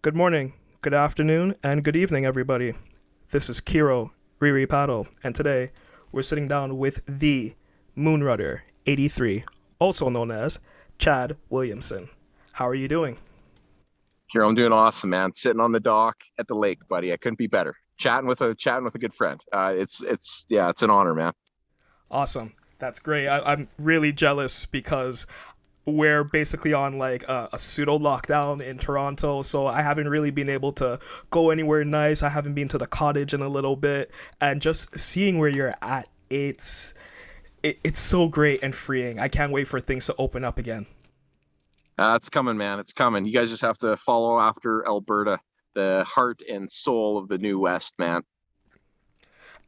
Good morning, good afternoon, and good evening, everybody. This is Kero, Riri Paddle, and today we're sitting down with the Moonrunner83, also known as Chad Williamson. How are you doing? Here, I'm doing awesome, man. Sitting on the dock at the lake, buddy. I couldn't be better. Chatting with a good friend. It's an honor, man. Awesome. That's great. I'm really jealous because we're basically on like a pseudo lockdown in Toronto, so I haven't really been able to go anywhere nice. I haven't been to the cottage in a little bit, and just seeing where you're at, it's so great and freeing. I can't wait for things to open up again. It's coming, man. It's coming. You guys just have to follow after Alberta, the heart and soul of the New West, man.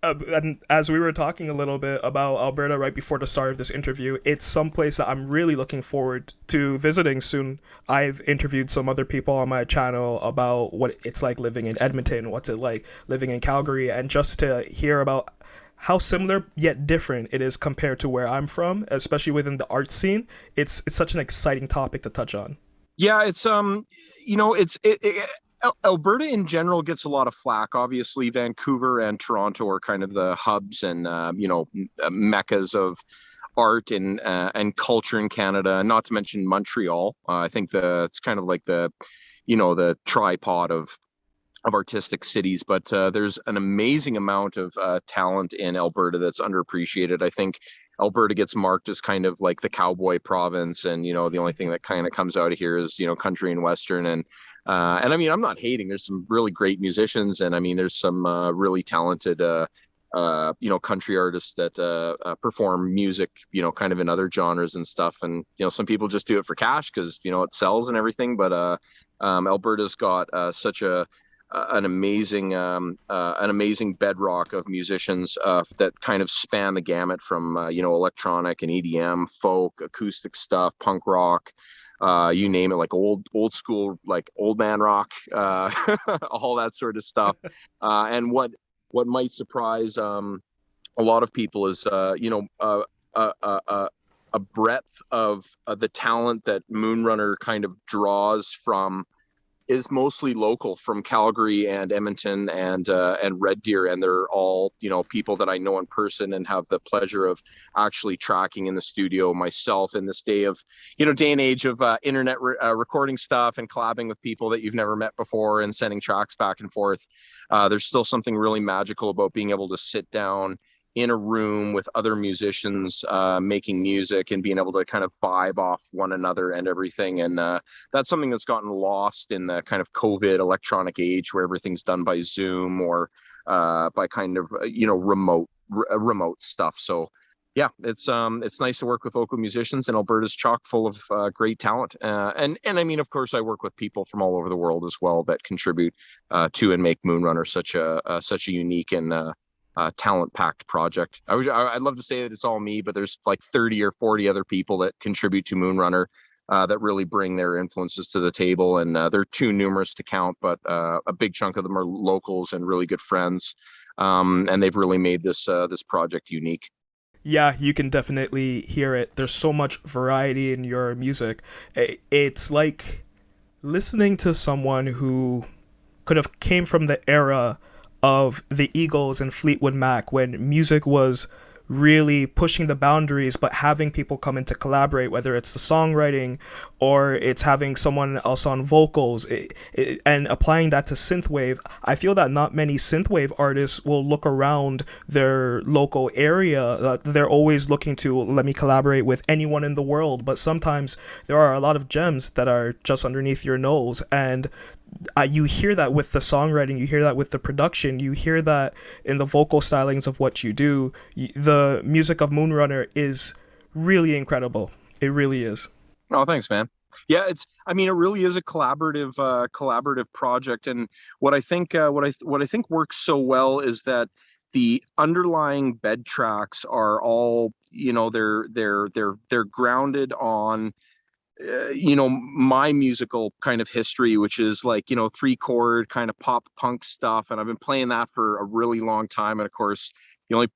And as we were talking a little bit about Alberta right before the start of this interview, it's someplace that I'm really looking forward to visiting soon. I've interviewed some other people on my channel about what it's like living in Edmonton, what's it like living in Calgary, and just to hear about how similar yet different it is compared to where I'm from, especially within the art scene. It's such an exciting topic to touch on. Yeah, Alberta in general gets a lot of flack. Obviously, Vancouver and Toronto are kind of the hubs and meccas of art and culture in Canada, and not to mention Montreal. I think it's kind of like the tripod of artistic cities, but there's an amazing amount of talent in Alberta that's underappreciated. I think Alberta gets marked as kind of like the cowboy province, and the only thing that kind of comes out of here is country and western, and I mean, I'm not hating. There's some really great musicians, and I mean there's some really talented country artists that perform music kind of in other genres and stuff, and some people just do it for cash because it sells and everything, but Alberta's got such an amazing bedrock of musicians that kind of span the gamut from electronic and EDM, folk, acoustic stuff, punk rock, you name it, like old school, like old man rock, all that sort of stuff. And what might surprise a lot of people is a breadth of the talent that Moonrunner kind of draws from is mostly local, from Calgary and Edmonton and Red Deer, and they're all people that I know in person and have the pleasure of actually tracking in the studio myself in this day and age of internet recording stuff and collabing with people that you've never met before and sending tracks back and forth. There's still something really magical about being able to sit down in a room with other musicians making music and being able to kind of vibe off one another and everything. And that's something that's gotten lost in the kind of COVID electronic age where everything's done by Zoom or by kind of remote stuff. So yeah, it's nice to work with local musicians, and Alberta's chock full of great talent. And I mean, of course, I work with people from all over the world as well that contribute to and make Moonrunner such a unique and talent-packed project. I'd love to say that it's all me, but there's like 30 or 40 other people that contribute to Moonrunner that really bring their influences to the table, and they're too numerous to count, but a big chunk of them are locals and really good friends, and they've really made this project unique. Yeah, you can definitely hear it. There's so much variety in your music. It's like listening to someone who could have came from the era of the Eagles and Fleetwood Mac when music was really pushing the boundaries, but having people come in to collaborate, whether it's the songwriting or it's having someone else on vocals, and applying that to synthwave. I feel that not many synthwave artists will look around their local area. They're always looking to, let me collaborate with anyone in the world, but sometimes there are a lot of gems that are just underneath your nose, and you hear that with the songwriting, you hear that with the production, you hear that in the vocal stylings of what you do. The music of Moonrunner is really incredible. It really is. Oh, thanks, man. Yeah, it really is a collaborative project, and what I think works so well is that the underlying bed tracks are all, they're grounded on my musical kind of history, which is like, 3-chord kind of pop punk stuff. And I've been playing that for a really long time. And of course, the only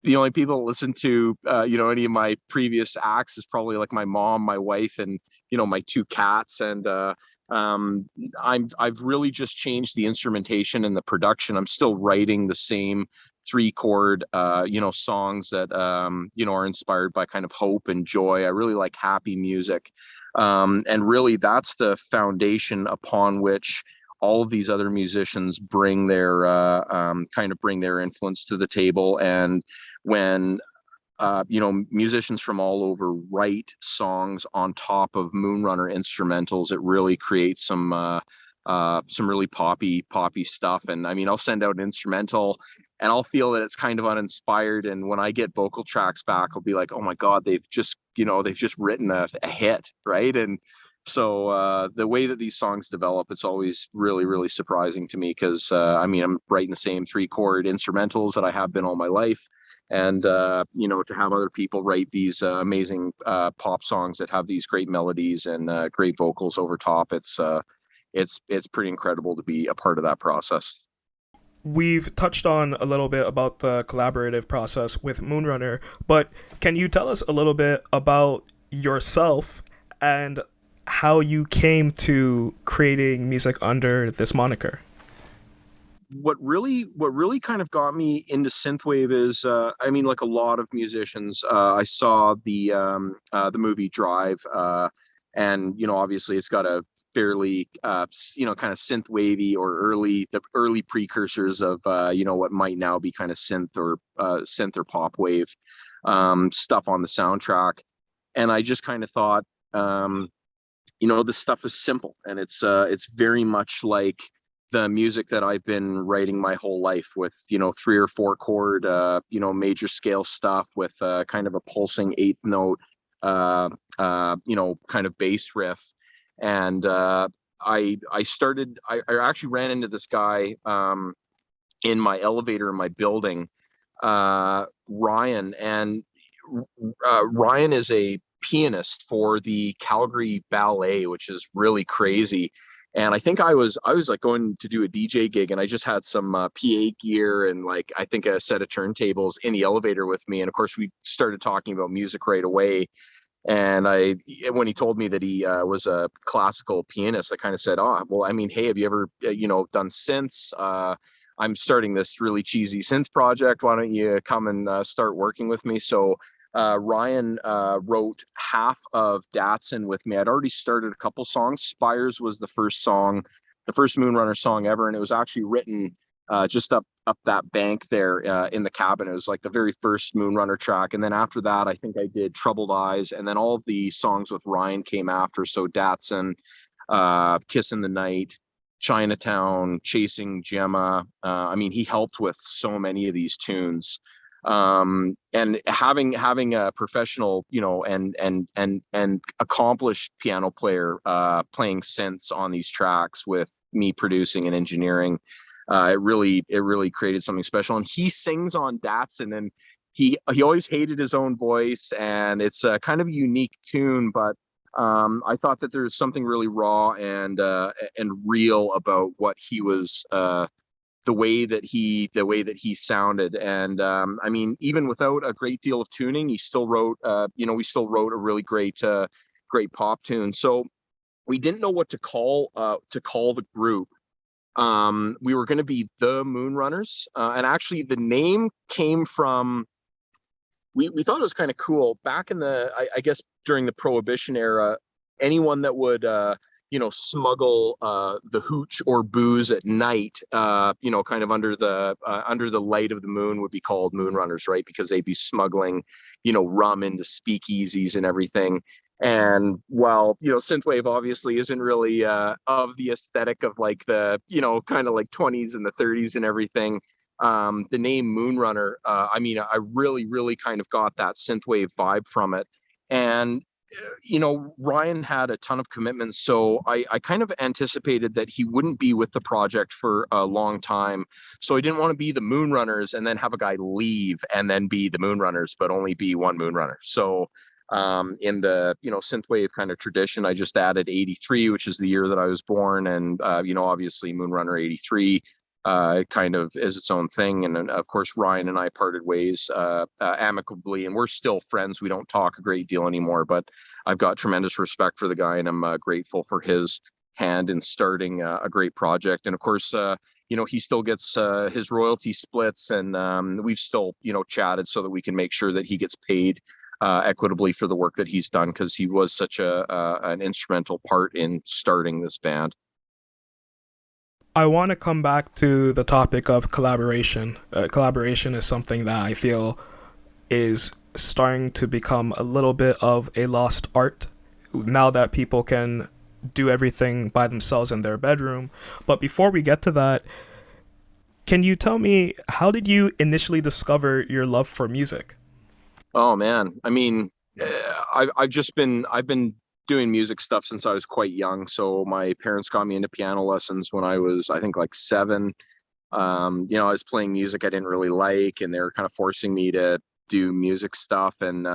the only people that listen to any of my previous acts is probably like my mom, my wife, and my two cats, and I've really just changed the instrumentation and the production. I'm still writing the same 3-chord songs that are inspired by kind of hope and joy. I really like happy music, and really that's the foundation upon which all of these other musicians bring their bring their influence to the table. And when musicians from all over write songs on top of Moonrunner instrumentals, it really creates some really poppy stuff. And I mean, I'll send out an instrumental and I'll feel that it's kind of uninspired, and when I get vocal tracks back, I'll be like, oh my god, they've just written a hit, right? And so the way that these songs develop, it's always really, really surprising to me, because I'm writing the same 3-chord instrumentals that I have been all my life. And to have other people write these amazing pop songs that have these great melodies and great vocals over top, it's pretty incredible to be a part of that process. We've touched on a little bit about the collaborative process with Moonrunner, but can you tell us a little bit about yourself and how you came to creating music under this moniker? What really kind of got me into synthwave is, like a lot of musicians, I saw the movie Drive, and obviously it's got a fairly kind of synthwavy, or the early precursors of what might now be kind of synth or pop wave stuff on the soundtrack. And I just kind of thought, this stuff is simple, and it's very much like the music that I've been writing my whole life, with 3 or 4 chord major scale stuff with kind of a pulsing 8th note kind of bass riff. And I actually ran into this guy in my elevator in my building, Ryan. And Ryan is a pianist for the Calgary Ballet, which is really crazy. And I think I was like going to do a DJ gig, and I just had some PA gear and like I think a set of turntables in the elevator with me. And of course we started talking about music right away. And when he told me that he was a classical pianist, I kind of said, oh, well, I mean, hey, have you ever, done synths? I'm starting this really cheesy synth project. Why don't you come and start working with me? So Ryan wrote half of Datsun with me. I'd already started a couple songs. Spires was the first Moonrunner song ever. And it was actually written just up that bank there in the cabin. It was like the very first Moonrunner track. And then after that, I think I did Troubled Eyes. And then all of the songs with Ryan came after. So Datsun, Kiss in the Night, Chinatown, Chasing Gemma. He helped with so many of these tunes. And having a professional, and accomplished piano player playing synths on these tracks with me producing and engineering, it really created something special. And he sings on Datsun, and he always hated his own voice, and it's a kind of a unique tune, but I thought that there's something really raw and real about what he was, the way that he sounded. And even without a great deal of tuning, he still wrote we still wrote a really great pop tune. So we didn't know what to call the group. We were going to be the Moonrunners, and actually the name came from, we thought it was kind of cool back in I guess during the Prohibition era. Anyone that would smuggle the hooch or booze at night, kind of under the light of the moon, would be called Moonrunners, right? Because they'd be smuggling rum into speakeasies and everything. And while synthwave obviously isn't really of the aesthetic of like the kind of like 20s and the 30s and everything, the name Moonrunner, I really kind of got that synthwave vibe from it. And Ryan had a ton of commitments, so I kind of anticipated that he wouldn't be with the project for a long time. So I didn't want to be the Moonrunners and then have a guy leave and then be the Moonrunners, but only be one Moonrunner. So in the synthwave kind of tradition, I just added 83, which is the year that I was born, and obviously Moonrunner 83. kind of is its own thing. And of course, Ryan and I parted ways amicably, and we're still friends. We don't talk a great deal anymore, but I've got tremendous respect for the guy, and I'm grateful for his hand in starting a great project. And of course, he still gets his royalty splits, and we've still, chatted so that we can make sure that he gets paid equitably for the work that he's done, because he was such an instrumental part in starting this band. I want to come back to the topic of collaboration. Collaboration is something that I feel is starting to become a little bit of a lost art now that people can do everything by themselves in their bedroom. But before we get to that, can you tell me, how did you initially discover your love for music? Oh man, I mean, I've been doing music stuff since I was quite young. So my parents got me into piano lessons when I was, I think, like 7. I was playing music I didn't really like, and they were kind of forcing me to do music stuff. And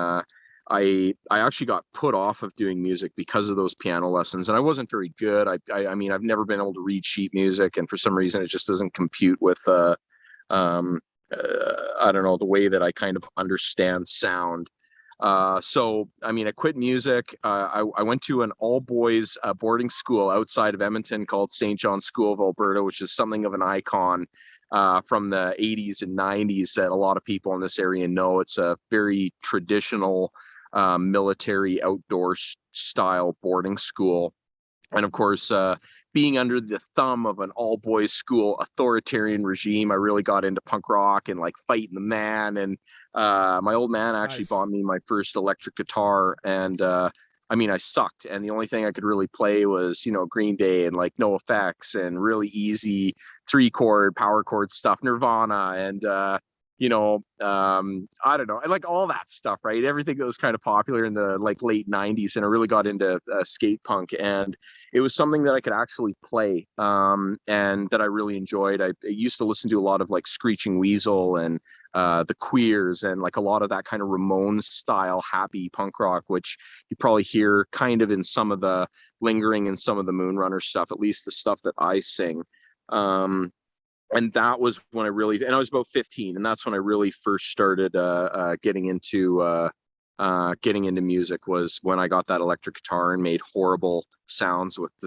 I actually got put off of doing music because of those piano lessons, and I wasn't very good. I mean, I've never been able to read sheet music, and for some reason, it just doesn't compute with um, I don't know, the way that I kind of understand sound. So, I mean, I quit music. I went to an all boys boarding school outside of Edmonton called St. John's School of Alberta, which is something of an icon from the 80s and 90s that a lot of people in this area know. It's a very traditional military outdoor style boarding school. And of course, being under the thumb of an all boys school authoritarian regime, I really got into punk rock and like fighting the man. And my old man actually Nice. bought me my first electric guitar. And I mean, I sucked. And the only thing I could really play was, Green Day and like No Effects and really easy 3-chord, power chord stuff, Nirvana. And I don't know, I like all that stuff, right? Everything that was kind of popular in the like late 90s, and I really got into skate punk, and it was something that I could actually play, and that I really enjoyed. I used to listen to a lot of like Screeching Weasel and the Queers, and like a lot of that kind of Ramones style happy punk rock, which you probably hear kind of in some of the lingering in some of the Moonrunner stuff, at least the stuff that I sing. And that was when and I was about 15, and that's when I really first started getting into music, was when I got that electric guitar and made horrible sounds with a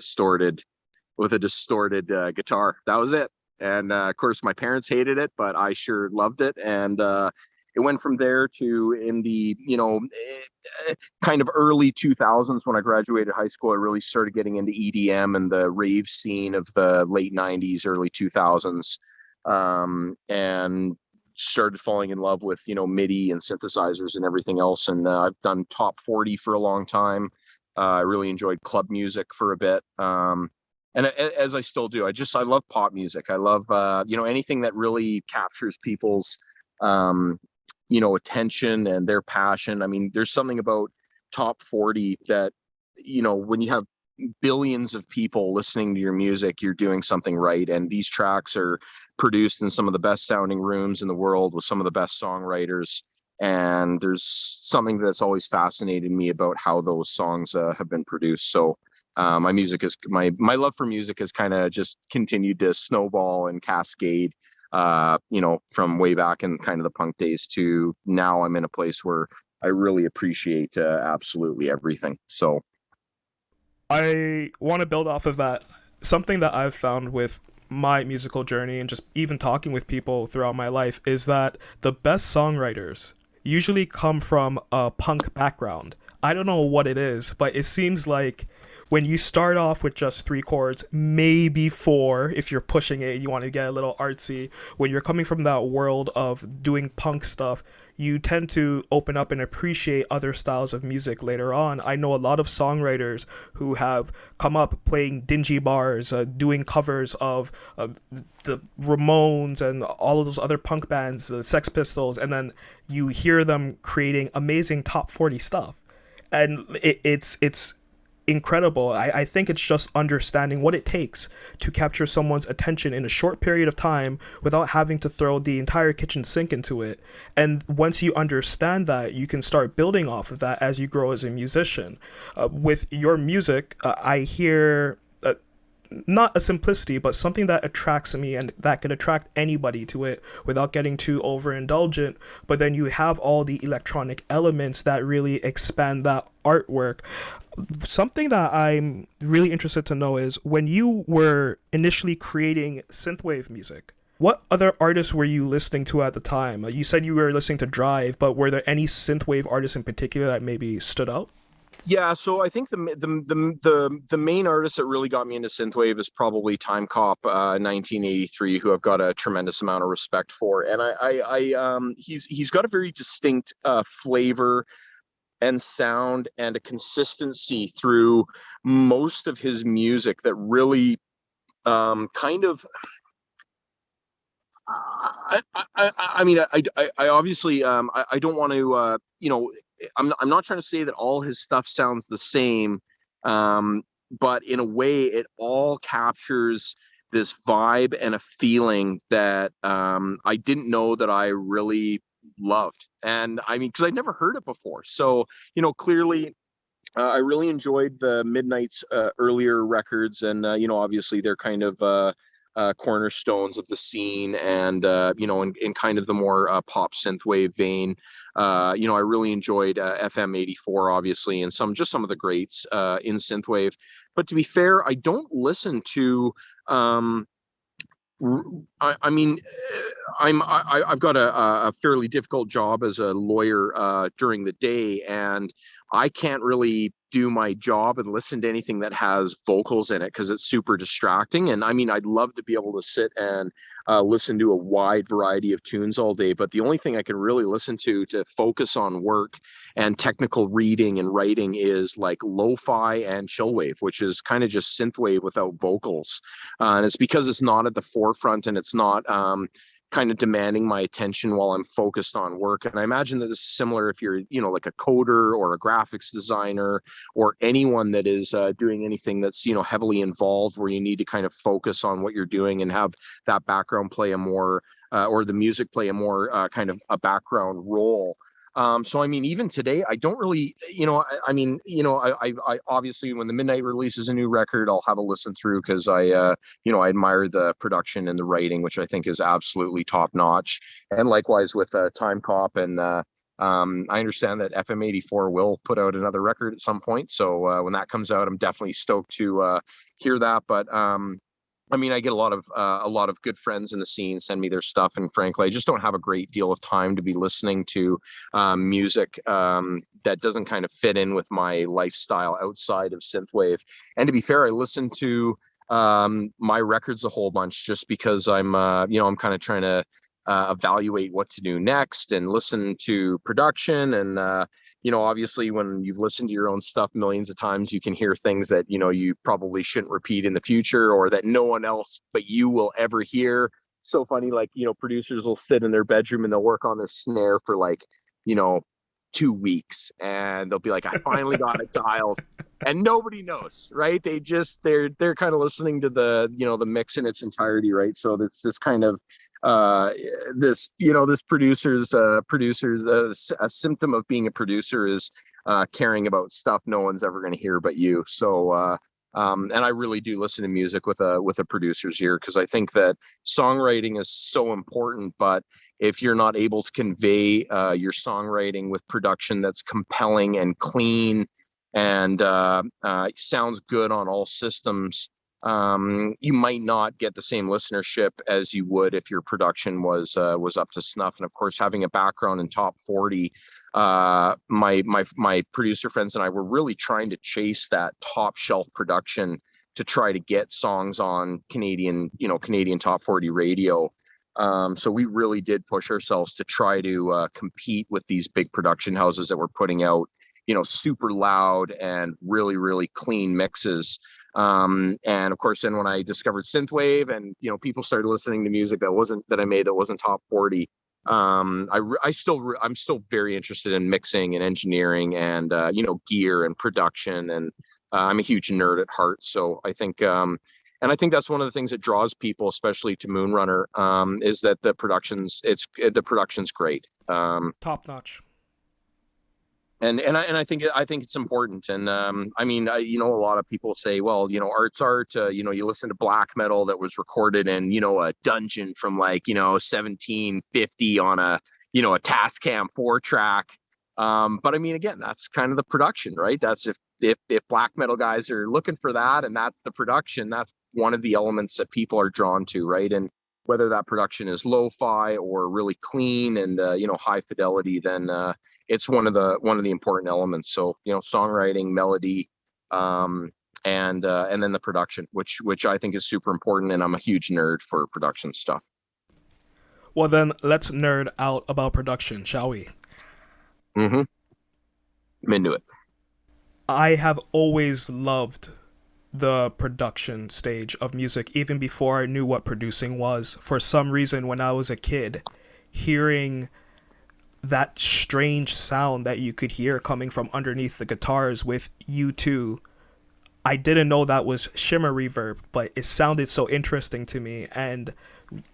distorted guitar. That was it. And of course my parents hated it, but I sure loved it. And it went from there to, in the kind of early 2000s, when I graduated high school, I really started getting into EDM and the rave scene of the late 90s, early 2000s, and started falling in love with MIDI and synthesizers and everything else. And I've done top 40 for a long time. I really enjoyed club music for a bit, and as I still do. I love pop music. I love anything that really captures people's attention and their passion. I mean, there's something about top 40 that, when you have billions of people listening to your music, you're doing something right. And these tracks are produced in some of the best sounding rooms in the world with some of the best songwriters. And there's something that's always fascinated me about how those songs have been produced. So my love for music has kind of just continued to snowball and cascade, from way back in kind of the punk days to now. I'm in a place where I really appreciate absolutely everything. So I want to build off of that. Something that I've found with my musical journey and just even talking with people throughout my life is that the best songwriters usually come from a punk background. I don't know what it is, but it seems like when you start off with just 3 chords, maybe 4, if you're pushing it, you want to get a little artsy. When you're coming from that world of doing punk stuff, you tend to open up and appreciate other styles of music later on. I know a lot of songwriters who have come up playing dingy bars, doing covers of the Ramones and all of those other punk bands, the Sex Pistols, and then you hear them creating amazing top 40 stuff. And it's incredible. I think it's just understanding what it takes to capture someone's attention in a short period of time without having to throw the entire kitchen sink into it. And once you understand that, you can start building off of that as you grow as a musician. With your music, I hear not a simplicity, but something that attracts me and that could attract anybody to it without getting too overindulgent. But then you have all the electronic elements that really expand that artwork. Something that I'm really interested to know is when you were initially creating synthwave music, what other artists were you listening to at the time? You said you were listening to Drive, but were there any synthwave artists in particular that maybe stood out? Yeah, so I think the main artist that really got me into synthwave is probably Time Cop 1983, who I've got a tremendous amount of respect for, and he's got a very distinct flavor and sound and a consistency through most of his music that really kind of I mean, I obviously, I don't want to, I'm not trying to say that all his stuff sounds the same, but in a way, it all captures this vibe and a feeling that I didn't know that I really loved. And I mean, because I'd never heard it before. So, clearly, I really enjoyed the Midnight's earlier records, and obviously they're kind of cornerstones of the scene, and in kind of the more pop synthwave vein. I really enjoyed FM84, obviously, and some of the greats in synthwave. But to be fair, I don't listen to. I mean, I've got a fairly difficult job as a lawyer during the day, and I can't really do my job and listen to anything that has vocals in it because it's super distracting. And I mean, I'd love to be able to sit and listen to a wide variety of tunes all day, but the only thing I can really listen to focus on work and technical reading and writing is like lo-fi and chillwave, which is kind of just synthwave without vocals. And it's because it's not at the forefront, and it's not kind of demanding my attention while I'm focused on work. And I imagine that this is similar if you're, like a coder or a graphics designer or anyone that is doing anything that's, heavily involved, where you need to kind of focus on what you're doing and have that background play a more, or the music play a more kind of a background role. So I mean, even today, I don't really, I obviously, when the Midnight releases a new record, I'll have a listen through because I admire the production and the writing, which I think is absolutely top notch. And likewise with Time Cop, and I understand that FM84 will put out another record at some point. So when that comes out, I'm definitely stoked to hear that. But I mean, I get a lot of good friends in the scene send me their stuff, and frankly, I just don't have a great deal of time to be listening to music that doesn't kind of fit in with my lifestyle outside of synthwave. And to be fair, I listen to my records a whole bunch just because I'm kind of trying to evaluate what to do next and listen to production. And obviously when you've listened to your own stuff millions of times, you can hear things that you probably shouldn't repeat in the future, or that no one else but you will ever hear. So funny, like producers will sit in their bedroom and they'll work on this snare for like 2 weeks, and they'll be like, I finally got it dialed, and nobody knows, right? They're kind of listening to the mix in its entirety, right? So this kind of this producer's a symptom of being a producer is caring about stuff no one's ever going to hear but you. So and I really do listen to music with a producer's ear, because I think that songwriting is so important. But if you're not able to convey your songwriting with production that's compelling and clean and sounds good on all systems, you might not get the same listenership as you would if your production was up to snuff. And of course, having a background in top 40, my producer friends and I were really trying to chase that top shelf production to try to get songs on Canadian top 40 radio. So we really did push ourselves to try to compete with these big production houses that were putting out, super loud and really, really clean mixes. And of course, then when I discovered synthwave, and people started listening to music that I made that wasn't top 40, I'm still very interested in mixing and engineering and gear and production, and I'm a huge nerd at heart. So I think and I think that's one of the things that draws people, especially to Moonrunner, is that the production's great. Top notch. I think it's important. And I mean, a lot of people say, well, art's art. You listen to black metal that was recorded in a dungeon from like 1750 on a Tascam 4-track. But I mean, again, that's kind of the production, right? That's if black metal guys are looking for that, and that's the production, that's one of the elements that people are drawn to, right? And whether that production is lo-fi or really clean and high fidelity, then it's one of the important elements. So songwriting, melody, and then the production, which I think is super important, and I'm a huge nerd for production stuff. Well, then let's nerd out about production, shall we? Mm-hmm. I'm into it. I have always loved the production stage of music, even before I knew what producing was. For some reason, when I was a kid, hearing that strange sound that you could hear coming from underneath the guitars with U2, I didn't know that was shimmer reverb, but it sounded so interesting to me. And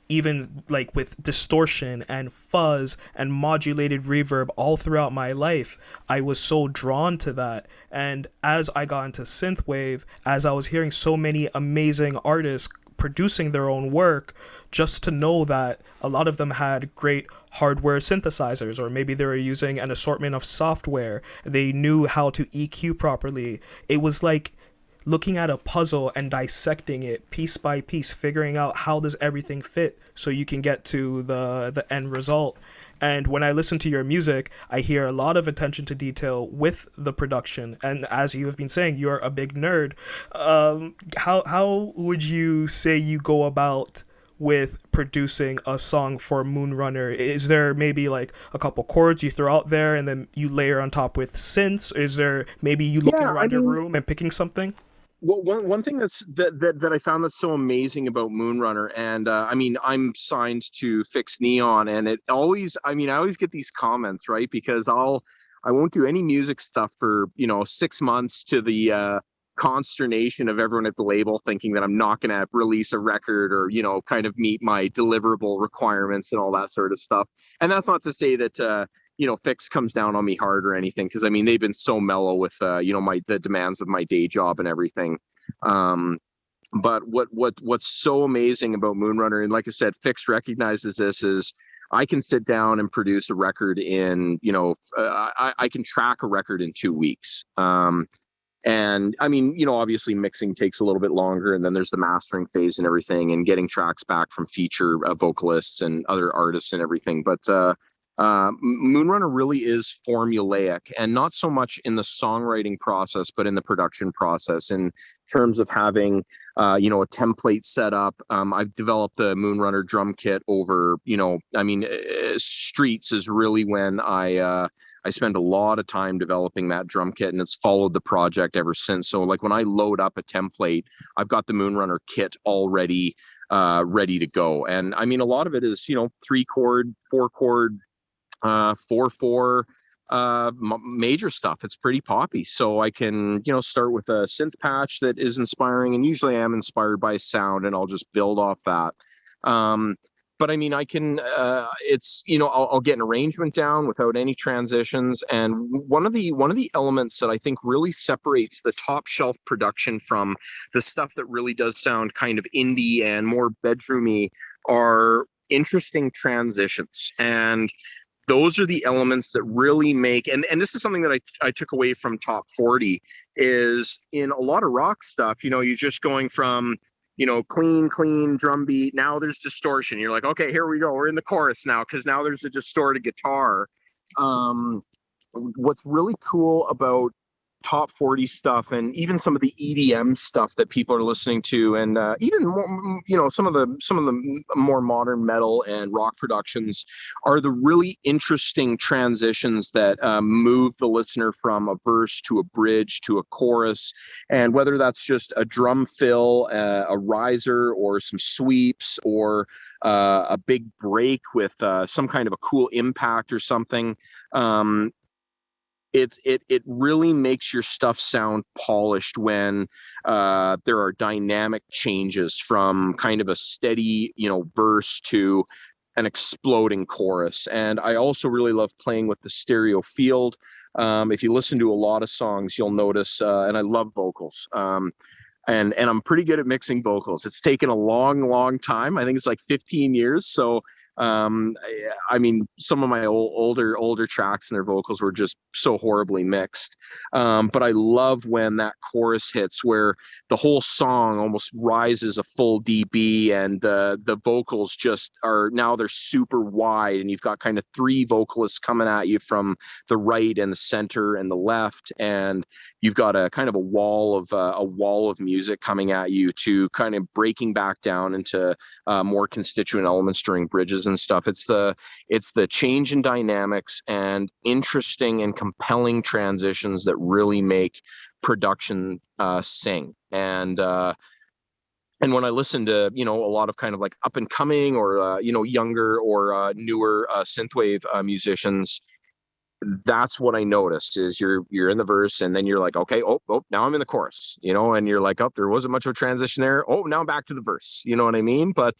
even like with distortion and fuzz and modulated reverb all throughout my life, I was so drawn to that. And as I got into synthwave, as I was hearing so many amazing artists producing their own work, just to know that a lot of them had great hardware synthesizers, or maybe they were using an assortment of software, they knew how to EQ properly. It was like looking at a puzzle and dissecting it piece by piece, figuring out how does everything fit so you can get to the end result. And when I listen to your music, I hear a lot of attention to detail with the production. And as you have been saying, you're a big nerd. How would you say you go about with producing a song for Moonrunner? Is there maybe like a couple chords you throw out there and then you layer on top with synths? Is there maybe you looking around your room and picking something? Well, one thing that I found that's so amazing about Moonrunner, and I mean, I'm signed to Fix Neon, and I always get these comments, right? Because I won't do any music stuff for 6 months, to the consternation of everyone at the label thinking that I'm not going to release a record or kind of meet my deliverable requirements and all that sort of stuff. And that's not to say that Fix comes down on me hard or anything, because I mean they've been so mellow with the demands of my day job and everything. But what's so amazing about Moonrunner, and like I said, Fix recognizes this, is I can sit down and produce a record in I can track a record in 2 weeks. And I mean, obviously mixing takes a little bit longer, and then there's the mastering phase and everything, and getting tracks back from feature vocalists and other artists and everything. But Moonrunner really is formulaic, and not so much in the songwriting process, but in the production process, in terms of having a template set up. I've developed the Moonrunner drum kit over Streets is really when I spend a lot of time developing that drum kit, and it's followed the project ever since. So like when I load up a template, I've got the Moonrunner kit already ready to go. And I mean, a lot of it is 3-chord, 4-chord, 4/4 major stuff. It's pretty poppy, so I can start with a synth patch that is inspiring, and usually I am inspired by sound, and I'll just build off that. But I mean, I can I'll get an arrangement down without any transitions. And one of the elements that I think really separates the top shelf production from the stuff that really does sound kind of indie and more bedroomy are interesting transitions. And those are the elements that really make, and this is something that I took away from Top 40, is in a lot of rock stuff, you're just going from, clean drum beat. Now there's distortion. You're like, okay, here we go. We're in the chorus now, because now there's a distorted guitar. What's really cool about Top 40 stuff, and even some of the EDM stuff that people are listening to, and even more, some of the more modern metal and rock productions, are the really interesting transitions that move the listener from a verse to a bridge to a chorus. And whether that's just a drum fill, a riser, or some sweeps, or a big break with some kind of a cool impact or something, it really makes your stuff sound polished when there are dynamic changes from kind of a steady verse to an exploding chorus. And I also really love playing with the stereo field. If you listen to a lot of songs, you'll notice, and I love vocals. And I'm pretty good at mixing vocals. It's taken a long time. I think it's like 15 years. So I mean, some of my older tracks and their vocals were just so horribly mixed. But I love when that chorus hits, where the whole song almost rises a full dB, and the vocals just are, now they're super wide, and you've got kind of three vocalists coming at you from the right and the center and the left, and you've got a kind of a wall of music coming at you, to kind of breaking back down into more constituent elements during bridges and stuff. It's the change in dynamics and interesting and compelling transitions that really make production sing. And when I listen to, you know, a lot of kind of like up and coming, or you know, younger or newer synthwave musicians, that's what I noticed, is you're in the verse, and then you're like, okay, oh, now I'm in the chorus, you know, and you're like, oh, there wasn't much of a transition there. Oh, now I'm back to the verse. You know what I mean? But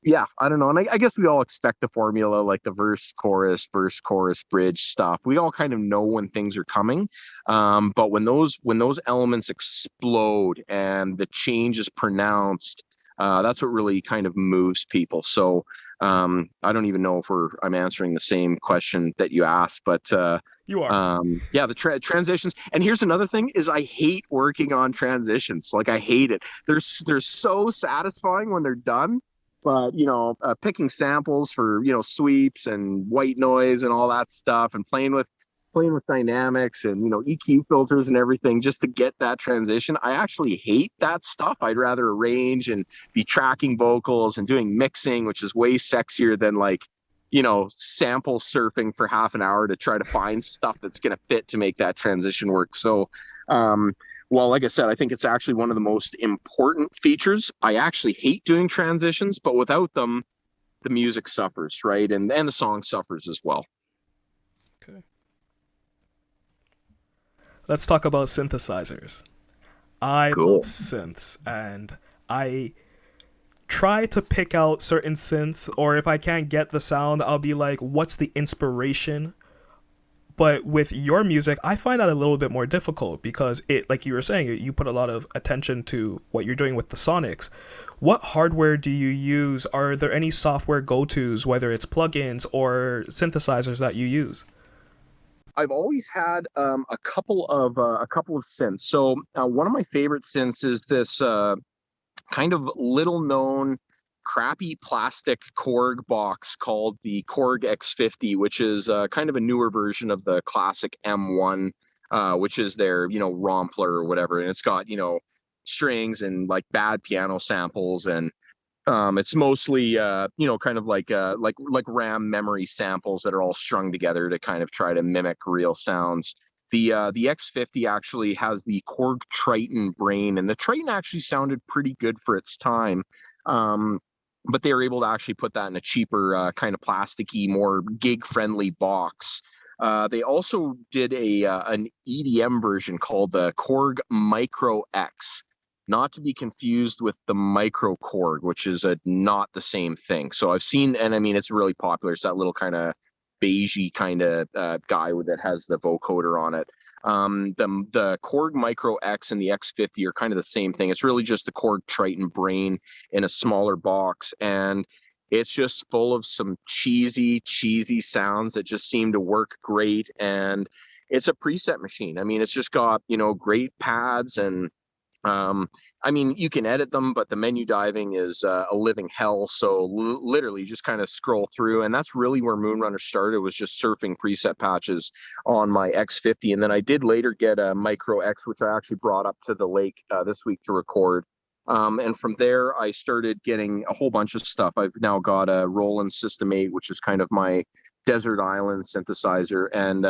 yeah, I don't know. And I guess we all expect the formula, like the verse, chorus, bridge stuff. We all kind of know when things are coming. But when those elements explode and the change is pronounced, that's what really kind of moves people. So I don't even know if I'm answering the same question that you asked, but You are. yeah, the transitions. And here's another thing: is I hate working on transitions. Like, I hate it. They're so satisfying when they're done, but you know, picking samples for, you know, sweeps and white noise and all that stuff, and playing with dynamics and, you know, EQ filters and everything just to get that transition. I actually hate that stuff. I'd rather arrange and be tracking vocals and doing mixing, which is way sexier than, like, you know, sample surfing for half an hour to try to find stuff that's going to fit to make that transition work. So, well, like I said, I think it's actually one of the most important features. I actually hate doing transitions, but without them, the music suffers, right? And the song suffers as well. Okay. Let's talk about synthesizers. I Cool. love synths, and I try to pick out certain synths, or if I can't get the sound, I'll be like, what's the inspiration? But with your music, I find that a little bit more difficult, because it, like you were saying, you put a lot of attention to what you're doing with the sonics. What hardware do you use? Are there any software go-tos, whether it's plugins or synthesizers, that you use? I've always had a couple of synths. So one of my favorite synths is this kind of little known crappy plastic Korg box called the Korg X50, which is kind of a newer version of the classic M1, which is their, you know, Rompler or whatever. And it's got, you know, strings and like bad piano samples, and it's mostly you know, kind of like RAM memory samples that are all strung together to kind of try to mimic real sounds. The X50 actually has the Korg Triton brain, and the Triton actually sounded pretty good for its time. But they were able to actually put that in a cheaper kind of plasticky, more gig-friendly box. They also did an EDM version called the Korg Micro X, not to be confused with the Micro Korg, which is not the same thing. So I've seen, and I mean, it's really popular. It's that little kind of beigey kind of guy that has the vocoder on it. The Korg Micro X and the X50 are kind of the same thing. It's really just the Korg Triton brain in a smaller box, and it's just full of some cheesy sounds that just seem to work great. And it's a preset machine. I mean, it's just got, you know, great pads, and I mean, you can edit them, but the menu diving is a living hell. So literally just kind of scroll through. And that's really where Moonrunner started, was just surfing preset patches on my X50. And then I did later get a Micro X, which I actually brought up to the lake this week to record. And from there, I started getting a whole bunch of stuff. I've now got a Roland System-8, which is kind of my desert island synthesizer. And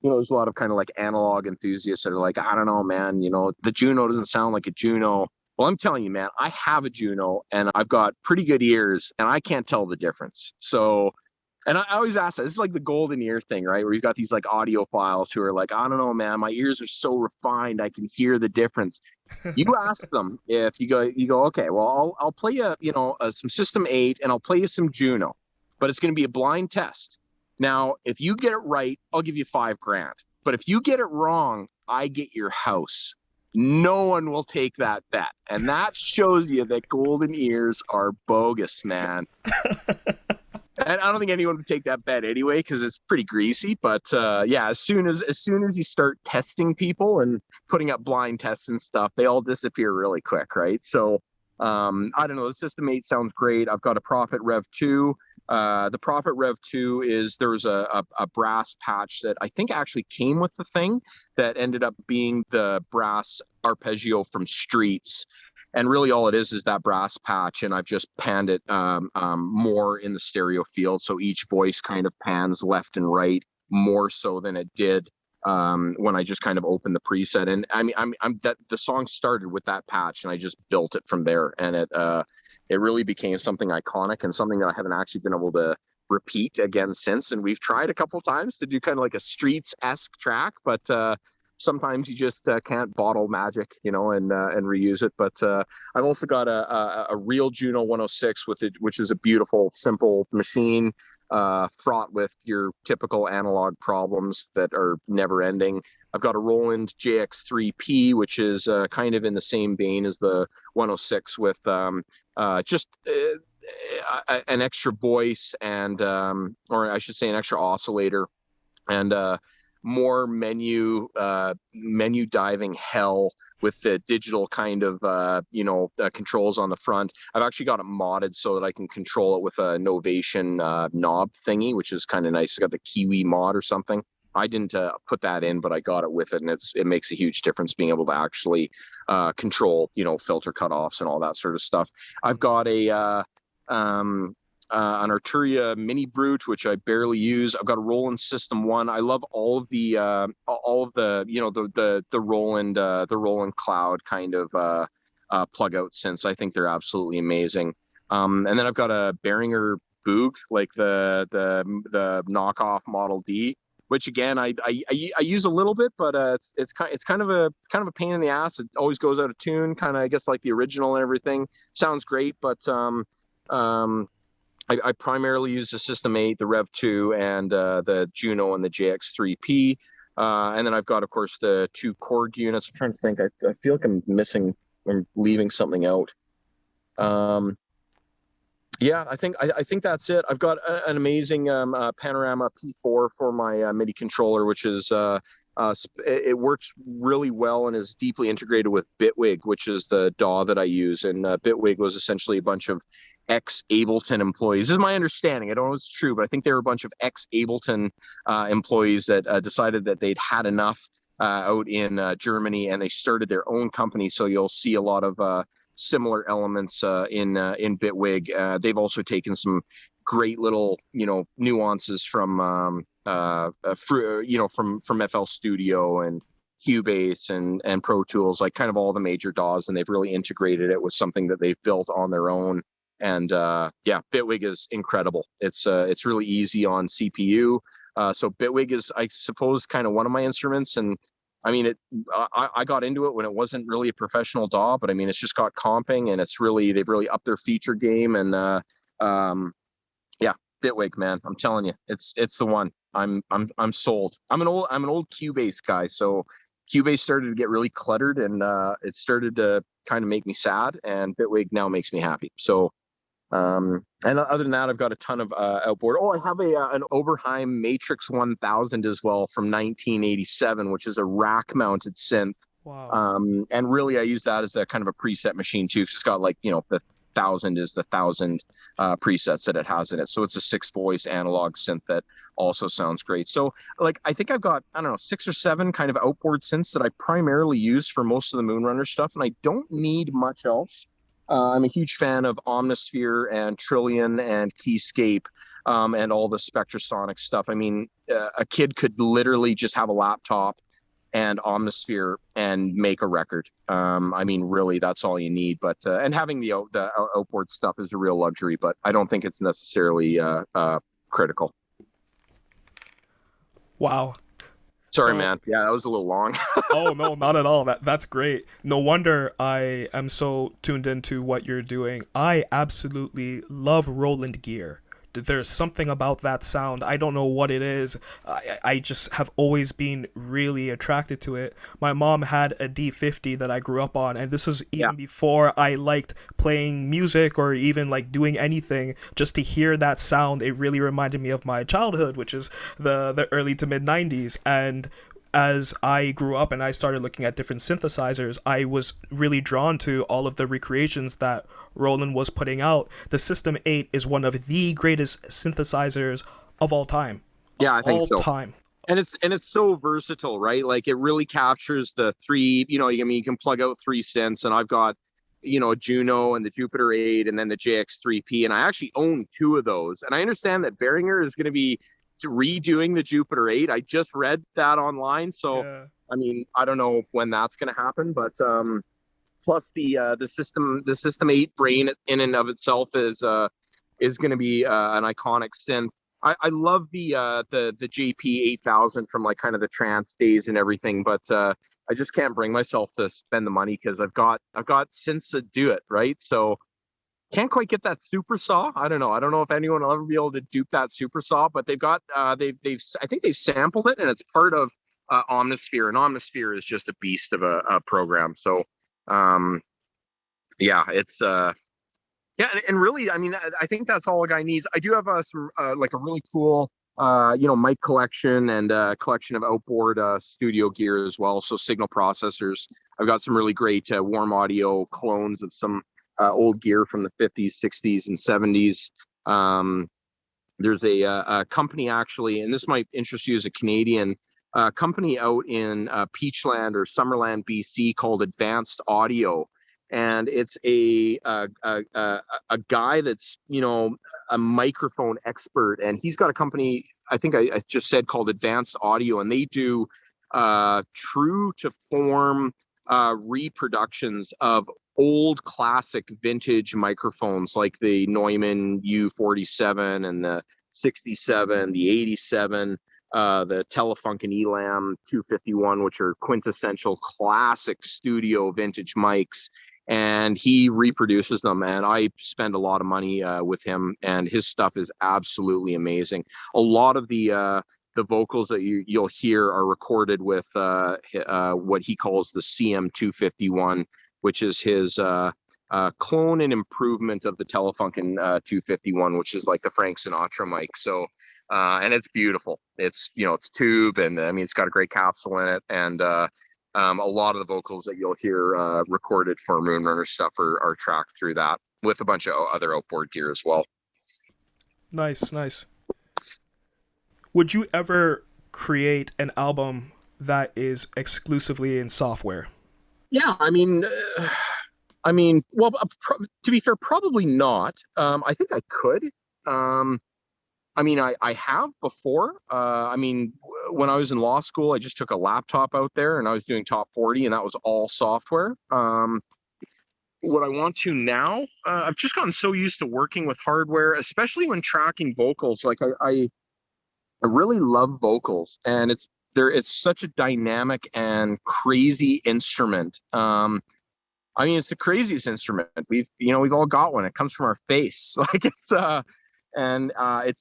you know, there's a lot of kind of like analog enthusiasts that are like, I don't know, man, you know, the Juno doesn't sound like a Juno. Well, I'm telling you, man, I have a Juno and I've got pretty good ears, and I can't tell the difference. So, and I always ask that. This is like the golden ear thing, right? Where you've got these like audiophiles who are like, I don't know, man, my ears are so refined, I can hear the difference. You ask them, if you go, okay, well, I'll play you, you know, some System 8, and I'll play you some Juno, but it's going to be a blind test. Now, if you get it right, I'll give you $5,000. But if you get it wrong, I get your house. No one will take that bet. And that shows you that golden ears are bogus, man. And I don't think anyone would take that bet anyway, because it's pretty greasy. But yeah, as soon as you start testing people and putting up blind tests and stuff, they all disappear really quick, right? So I don't know. The System-8 sounds great. I've got a Prophet Rev 2. The Prophet Rev 2 is, there was a brass patch that I think actually came with the thing that ended up being the brass arpeggio from Streets. And really all it is that brass patch, and I've just panned it more in the stereo field. So each voice kind of pans left and right more so than it did when I just kind of opened the preset. And I'm that the song started with that patch, and I just built it from there. And it really became something iconic and something that I haven't actually been able to repeat again since. And we've tried a couple times to do kind of like a Streets-esque track, but sometimes you just can't bottle magic, and reuse it. But I've also got a real Juno 106 with it, which is a beautiful, simple machine, fraught with your typical analog problems that are never ending. I've got a Roland JX3P, which is kind of in the same vein as the 106 with just an extra voice and, or I should say an extra oscillator and more menu diving hell with the digital kind of controls on the front. I've actually got it modded so that I can control it with a Novation knob thingy, which is kind of nice. It's got the Kiwi mod or something. I didn't put that in, but I got it with it, and it makes a huge difference being able to actually control, filter cutoffs and all that sort of stuff. I've got an Arturia Mini Brute, which I barely use. I've got a Roland System-8. I love all of the the Roland Cloud kind of plug out synths. I think they're absolutely amazing. And then I've got a Behringer Boog, like the knockoff Model D, which again I use a little bit, but it's kind of a pain in the ass. It always goes out of tune, kind of I guess like the original and everything. Sounds great, but I primarily use the System-8, the Rev 2, and the Juno and the JX3P. And then I've got, of course, the 2 Korg units. I'm trying to think. I feel like I'm leaving something out. Yeah, I think that's it. I've got an amazing Panorama P4 for my MIDI controller, which is it works really well and is deeply integrated with Bitwig, which is the DAW that I use. And Bitwig was essentially a bunch of ex-Ableton employees. This is my understanding. I don't know if it's true, but I think they were a bunch of ex-Ableton employees that decided that they'd had enough out in Germany, and they started their own company. So you'll see a lot of similar elements in Bitwig. They've also taken some great little nuances from from FL Studio and Cubase and Pro Tools, like kind of all the major DAWs, and they've really integrated it with something that they've built on their own. And yeah, Bitwig is incredible. It's really easy on CPU. So Bitwig is, I suppose, kind of one of my instruments. And I mean, I got into it when it wasn't really a professional DAW, but I mean, it's just got comping, and they've really upped their feature game. And yeah, Bitwig, man, I'm telling you, it's the one. I'm sold. I'm an old Cubase guy, so Cubase started to get really cluttered, and it started to kind of make me sad, and Bitwig now makes me happy. So and other than that, I've got a ton of outboard. Oh, I have an Oberheim Matrix 1000 as well from 1987, which is a rack mounted synth. Wow. And really I use that as a kind of a preset machine too. It's got like, the 1000 is the 1000 presets that it has in it. So it's a 6-voice analog synth that also sounds great. So like, I think I've got, 6 or 7 kind of outboard synths that I primarily use for most of the Moonrunner stuff, and I don't need much else. I'm a huge fan of Omnisphere and Trillion and Keyscape and all the Spectrasonic stuff. I mean, a kid could literally just have a laptop and Omnisphere and make a record. I mean, really, that's all you need. But and having the outboard stuff is a real luxury, but I don't think it's necessarily critical. Wow. Sorry, man. Yeah, that was a little long. Oh, no, not at all. That's great. No wonder I am so tuned into what you're doing. I absolutely love Roland gear. there's something about that sound. I don't know what it is. I just have always been really attracted to it. My mom had a D50 that I grew up on, and this is even before I liked playing music or even like doing anything. Just to hear that sound, it really reminded me of my childhood, which is the early to mid 90s. And as I grew up and I started looking at different synthesizers, I was really drawn to all of the recreations that Roland was putting out. The System-8 is one of the greatest synthesizers of all time. Yeah, I think so. Time. And it's so versatile, right? Like it really captures the three, I mean, you can plug out three synths, and I've got, a Juno and the Jupiter 8 and then the JX3P, and I actually own two of those. And I understand that Behringer is going to be redoing the Jupiter 8. I just read that online, so yeah. I mean, I don't know when that's going to happen, but plus the System 8 brain in and of itself is going to be an iconic synth. I love the JP 8000 from like kind of the trance days and everything, but I just can't bring myself to spend the money because I've got synths that do it, right? So can't quite get that super saw. I don't know if anyone will ever be able to dupe that super saw, but they've got I think they've sampled it, and it's part of Omnisphere, and Omnisphere is just a beast of a program. So yeah, it's and really, I mean, I think that's all a guy needs. I do have some like a really cool mic collection and a collection of outboard studio gear as well. So signal processors. I've got some really great warm audio clones of some old gear from the 50s, 60s, and 70s. There's a company actually, and this might interest you as a Canadian, company out in Peachland or Summerland, BC, called Advanced Audio. And it's a guy that's, a microphone expert. And he's got a company, I think I just said, called Advanced Audio. And they do true to form reproductions of old classic vintage microphones like the Neumann U47 and the 67, the 87, the Telefunken Elam 251, which are quintessential classic studio vintage mics. And he reproduces them, and I spend a lot of money with him, and his stuff is absolutely amazing. A lot of the vocals that you'll hear are recorded with what he calls the CM251, which is his clone and improvement of the Telefunken 251, which is like the Frank Sinatra mic. So, and it's beautiful. It's, it's tube, and I mean, it's got a great capsule in it, and a lot of the vocals that you'll hear recorded for Moonrunner stuff are tracked through that, with a bunch of other outboard gear as well. Nice. Would you ever create an album that is exclusively in software? Yeah, I mean, well, to be fair, probably not. I think I could. I mean, I have before. I mean, when I was in law school, I just took a laptop out there and I was doing Top 40, and that was all software. What I want to now, I've just gotten so used to working with hardware, especially when tracking vocals. Like I really love vocals, and it's such a dynamic and crazy instrument. I mean, it's the craziest instrument. We've all got one. It comes from our face. Like it's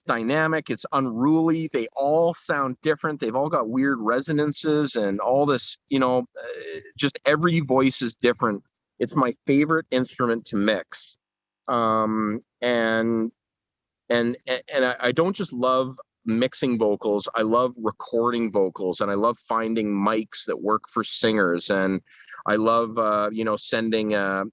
dynamic, it's unruly, they all sound different, they've all got weird resonances and all this, just every voice is different. It's my favorite instrument to mix. And I don't just love mixing vocals, I love recording vocals, and I love finding mics that work for singers, and I love sending a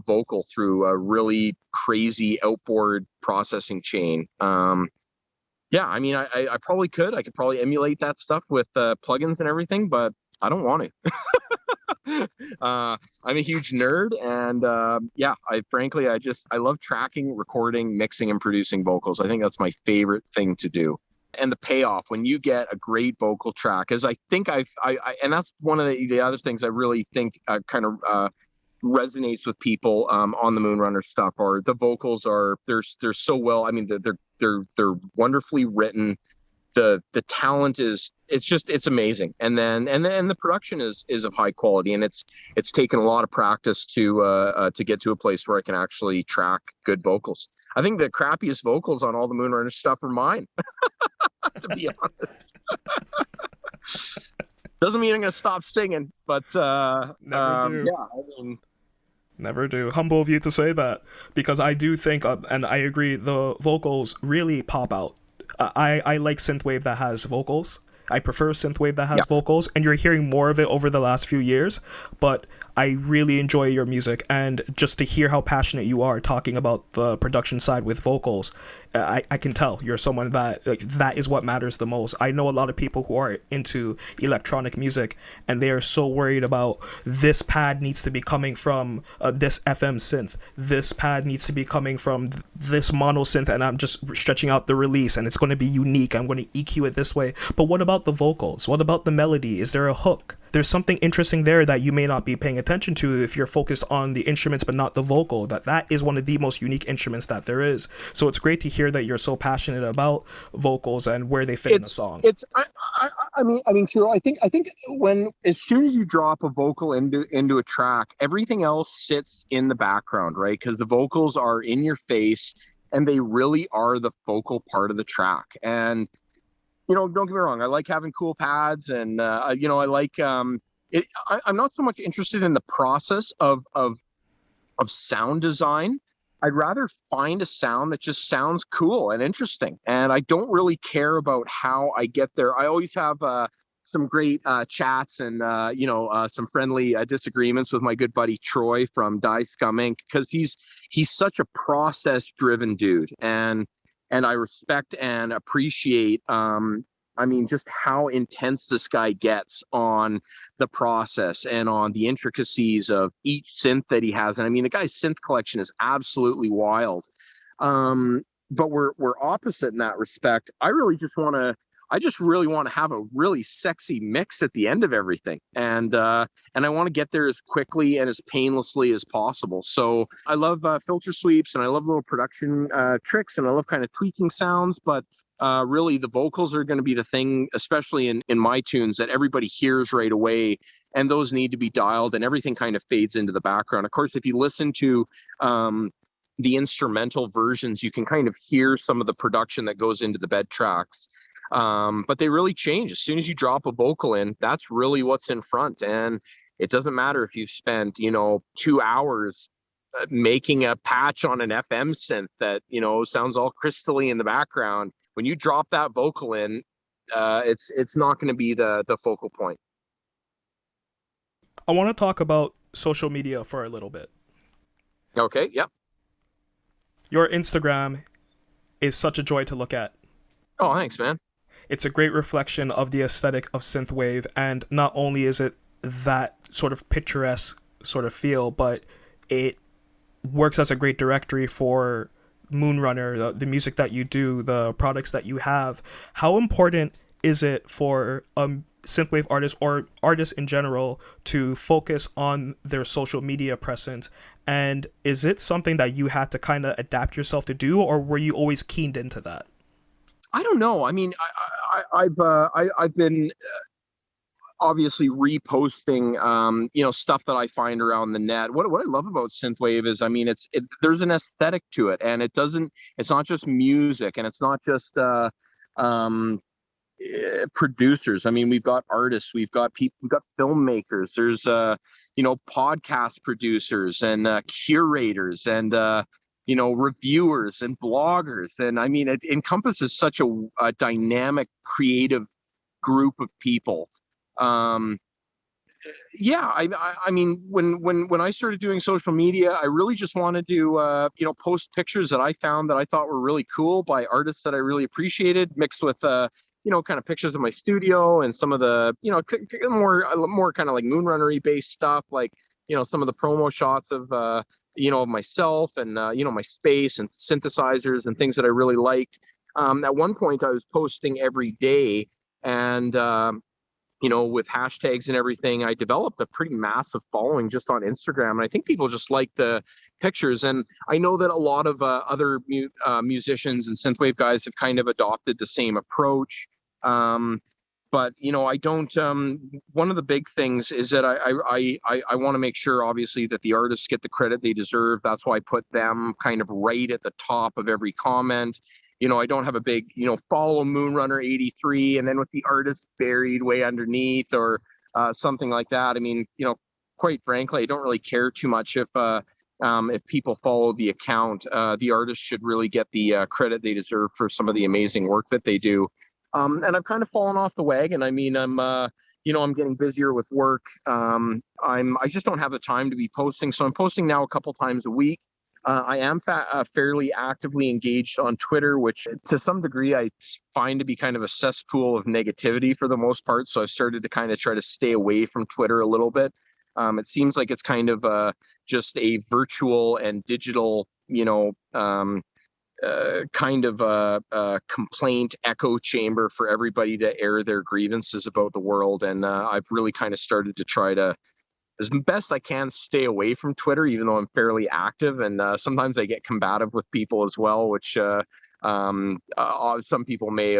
vocal through a really crazy outboard processing chain. Yeah, I mean, I probably could. I could probably emulate that stuff with plugins and everything, but I don't want to. I'm a huge nerd, and yeah, I love tracking, recording, mixing, and producing vocals. I think that's my favorite thing to do. And the payoff when you get a great vocal track, is I think I and that's one of the other things I really think kind of resonates with people on the Moonrunner stuff, are the vocals are they're so well. I mean, they're wonderfully written. The talent it's amazing, and the production is of high quality, and it's taken a lot of practice to get to a place where I can actually track good vocals. I think the crappiest vocals on all the Moonrunner stuff are mine, to be honest. Doesn't mean I'm gonna stop singing, but Never do. yeah, I mean, Never do. Humble of you to say that, because I do think, and I agree, the vocals really pop out. I like synthwave that has vocals. I prefer synthwave that has yeah. vocals, and you're hearing more of it over the last few years. But I really enjoy your music, and just to hear how passionate you are talking about the production side with vocals, I can tell you're someone that, like, that is what matters the most. I know a lot of people who are into electronic music, and they are so worried about this pad needs to be coming from this FM synth, this pad needs to be coming from this mono synth, and I'm just stretching out the release, and it's going to be unique. I'm going to EQ it this way. But what about the vocals? What about the melody? Is there a hook? There's something interesting there that you may not be paying attention to if you're focused on the instruments but not the vocal. That is one of the most unique instruments that there is. So it's great to hear that you're so passionate about vocals and where they fit in the song. I mean, Kero, I think when, as soon as you drop a vocal into a track, everything else sits in the background, right? Because the vocals are in your face, and they really are the focal part of the track. And don't get me wrong, I like having cool pads, and I like I'm not so much interested in the process of sound design. I'd rather find a sound that just sounds cool and interesting, and I don't really care about how I get there. I always have some great chats and some friendly disagreements with my good buddy Troy from Die Scum Inc. because he's such a process driven dude, and I respect and appreciate just how intense this guy gets on the process and on the intricacies of each synth that he has. And I mean, the guy's synth collection is absolutely wild. But we're opposite in that respect. I just really want to have a really sexy mix at the end of everything. And I want to get there as quickly and as painlessly as possible. So I love filter sweeps, and I love little production tricks, and I love kind of tweaking sounds, but really the vocals are going to be the thing, especially in my tunes, that everybody hears right away, and those need to be dialed, and everything kind of fades into the background. Of course, if you listen to the instrumental versions, you can kind of hear some of the production that goes into the bed tracks. But they really change. As soon as you drop a vocal in, that's really what's in front. And it doesn't matter if you've spent, 2 hours making a patch on an FM synth that, sounds all crystally in the background. When you drop that vocal in, it's not going to be the focal point. I want to talk about social media for a little bit. Okay, yep. Your Instagram is such a joy to look at. Oh, thanks, man. It's a great reflection of the aesthetic of synthwave, and not only is it that sort of picturesque sort of feel, but it works as a great directory for Moonrunner, the music that you do, the products that you have. How important is it for synthwave artists or artists in general to focus on their social media presence? And is it something that you had to kind of adapt yourself to do, or were you always keened into that? I don't know. I mean, I've been obviously reposting, stuff that I find around the net. What I love about synthwave is, I mean, there's an aesthetic to it, and it's not just music, and it's not just producers. I mean, we've got artists, we've got people, we've got filmmakers. There's podcast producers and curators and reviewers and bloggers. And I mean, it encompasses such a dynamic, creative group of people. I mean, when I started doing social media, I really just wanted to, post pictures that I found that I thought were really cool by artists that I really appreciated, mixed with, kind of pictures of my studio and some of the, more kind of like Moonrunner-y based stuff, like, some of the promo shots of, myself and, my space and synthesizers and things that I really liked. At one point I was posting every day, and, with hashtags and everything, I developed a pretty massive following just on Instagram. And I think people just like the pictures. And I know that a lot of other musicians and synthwave guys have kind of adopted the same approach. but I don't. One of the big things is that I want to make sure, obviously, that the artists get the credit they deserve. That's why I put them kind of right at the top of every comment. I don't have a big, follow Moonrunner83 and then with the artist buried way underneath or something like that. I mean, quite frankly, I don't really care too much if people follow the account. The artists should really get the credit they deserve for some of the amazing work that they do. And I've kind of fallen off the wagon. I mean, I'm getting busier with work. I just don't have the time to be posting. So I'm posting now a couple times a week. I am fairly actively engaged on Twitter, which to some degree I find to be kind of a cesspool of negativity for the most part. So I've started to kind of try to stay away from Twitter a little bit. It seems like it's kind of just a virtual and digital, kind of a complaint echo chamber for everybody to air their grievances about the world. And I've really kind of started to try to, as best I can, stay away from Twitter, even though I'm fairly active. And sometimes I get combative with people as well, which some people may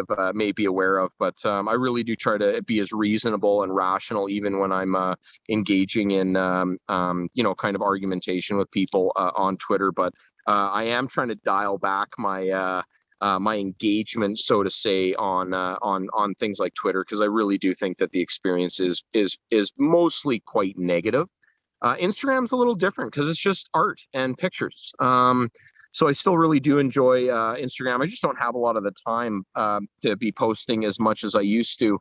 be aware of. But I really do try to be as reasonable and rational, even when I'm engaging in, kind of argumentation with people on Twitter. But I am trying to dial back my my engagement, so to say, on things like Twitter, because I really do think that the experience is mostly quite negative. Instagram's a little different because it's just art and pictures. So I still really do enjoy Instagram. I just don't have a lot of the time to be posting as much as I used to.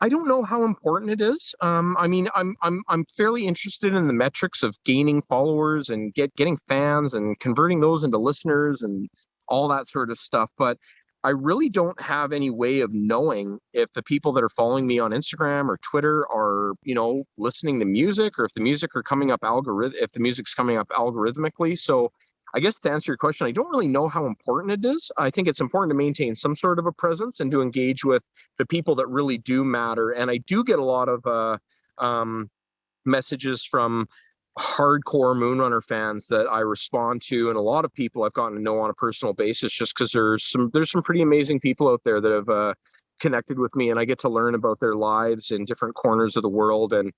I don't know how important it is. I mean, I'm fairly interested in the metrics of gaining followers and getting fans and converting those into listeners and all that sort of stuff. But I really don't have any way of knowing if the people that are following me on Instagram or Twitter are, listening to music, or if the music are coming up if the music's coming up algorithmically. So I guess to answer your question, I don't really know how important it is. I think it's important to maintain some sort of a presence and to engage with the people that really do matter. And I do get a lot of messages from hardcore Moonrunner fans that I respond to, and a lot of people I've gotten to know on a personal basis, just because there's some pretty amazing people out there that have connected with me, and I get to learn about their lives in different corners of the world. And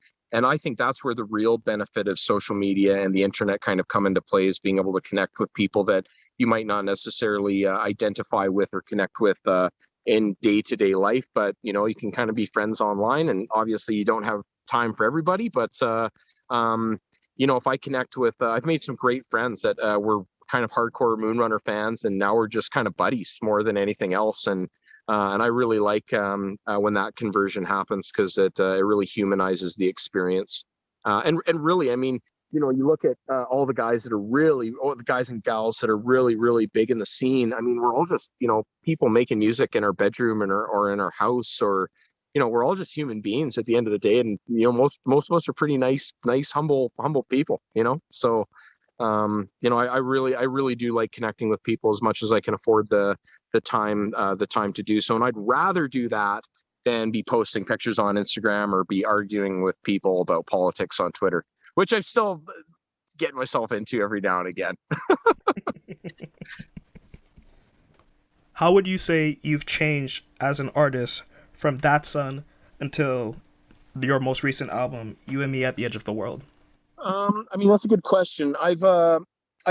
I think that's where the real benefit of social media and the internet kind of come into play, is being able to connect with people that you might not necessarily identify with or connect with in day-to-day life. But, you can kind of be friends online, and obviously you don't have time for everybody. But, if I connect with, I've made some great friends that were kind of hardcore Moonrunner fans, and now we're just kind of buddies more than anything else. And I really like when that conversion happens, because it really humanizes the experience. And really, I mean, you look at all the guys the guys and gals that are really, really big in the scene. I mean, we're all just, people making music in our bedroom or in our house, or, we're all just human beings at the end of the day. And, most of us are pretty nice, humble people, So, I really do like connecting with people as much as I can afford the time to do so. And I'd rather do that than be posting pictures on Instagram or be arguing with people about politics on Twitter, which I'm still getting myself into every now and again. How would you say you've changed as an artist from That Sun until your most recent album, You and Me at the Edge of the World? I mean, that's a good question. I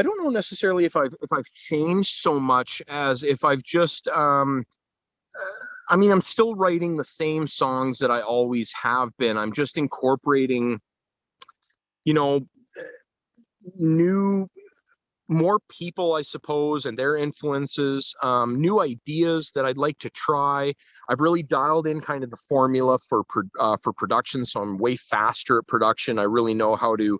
don't know necessarily if I've changed so much as if I've just I'm still writing the same songs that I always have been. I'm just incorporating, more people, I suppose, and their influences, new ideas that I'd like to try. I've really dialed in kind of the formula for production, so I'm way faster at production. I really know how to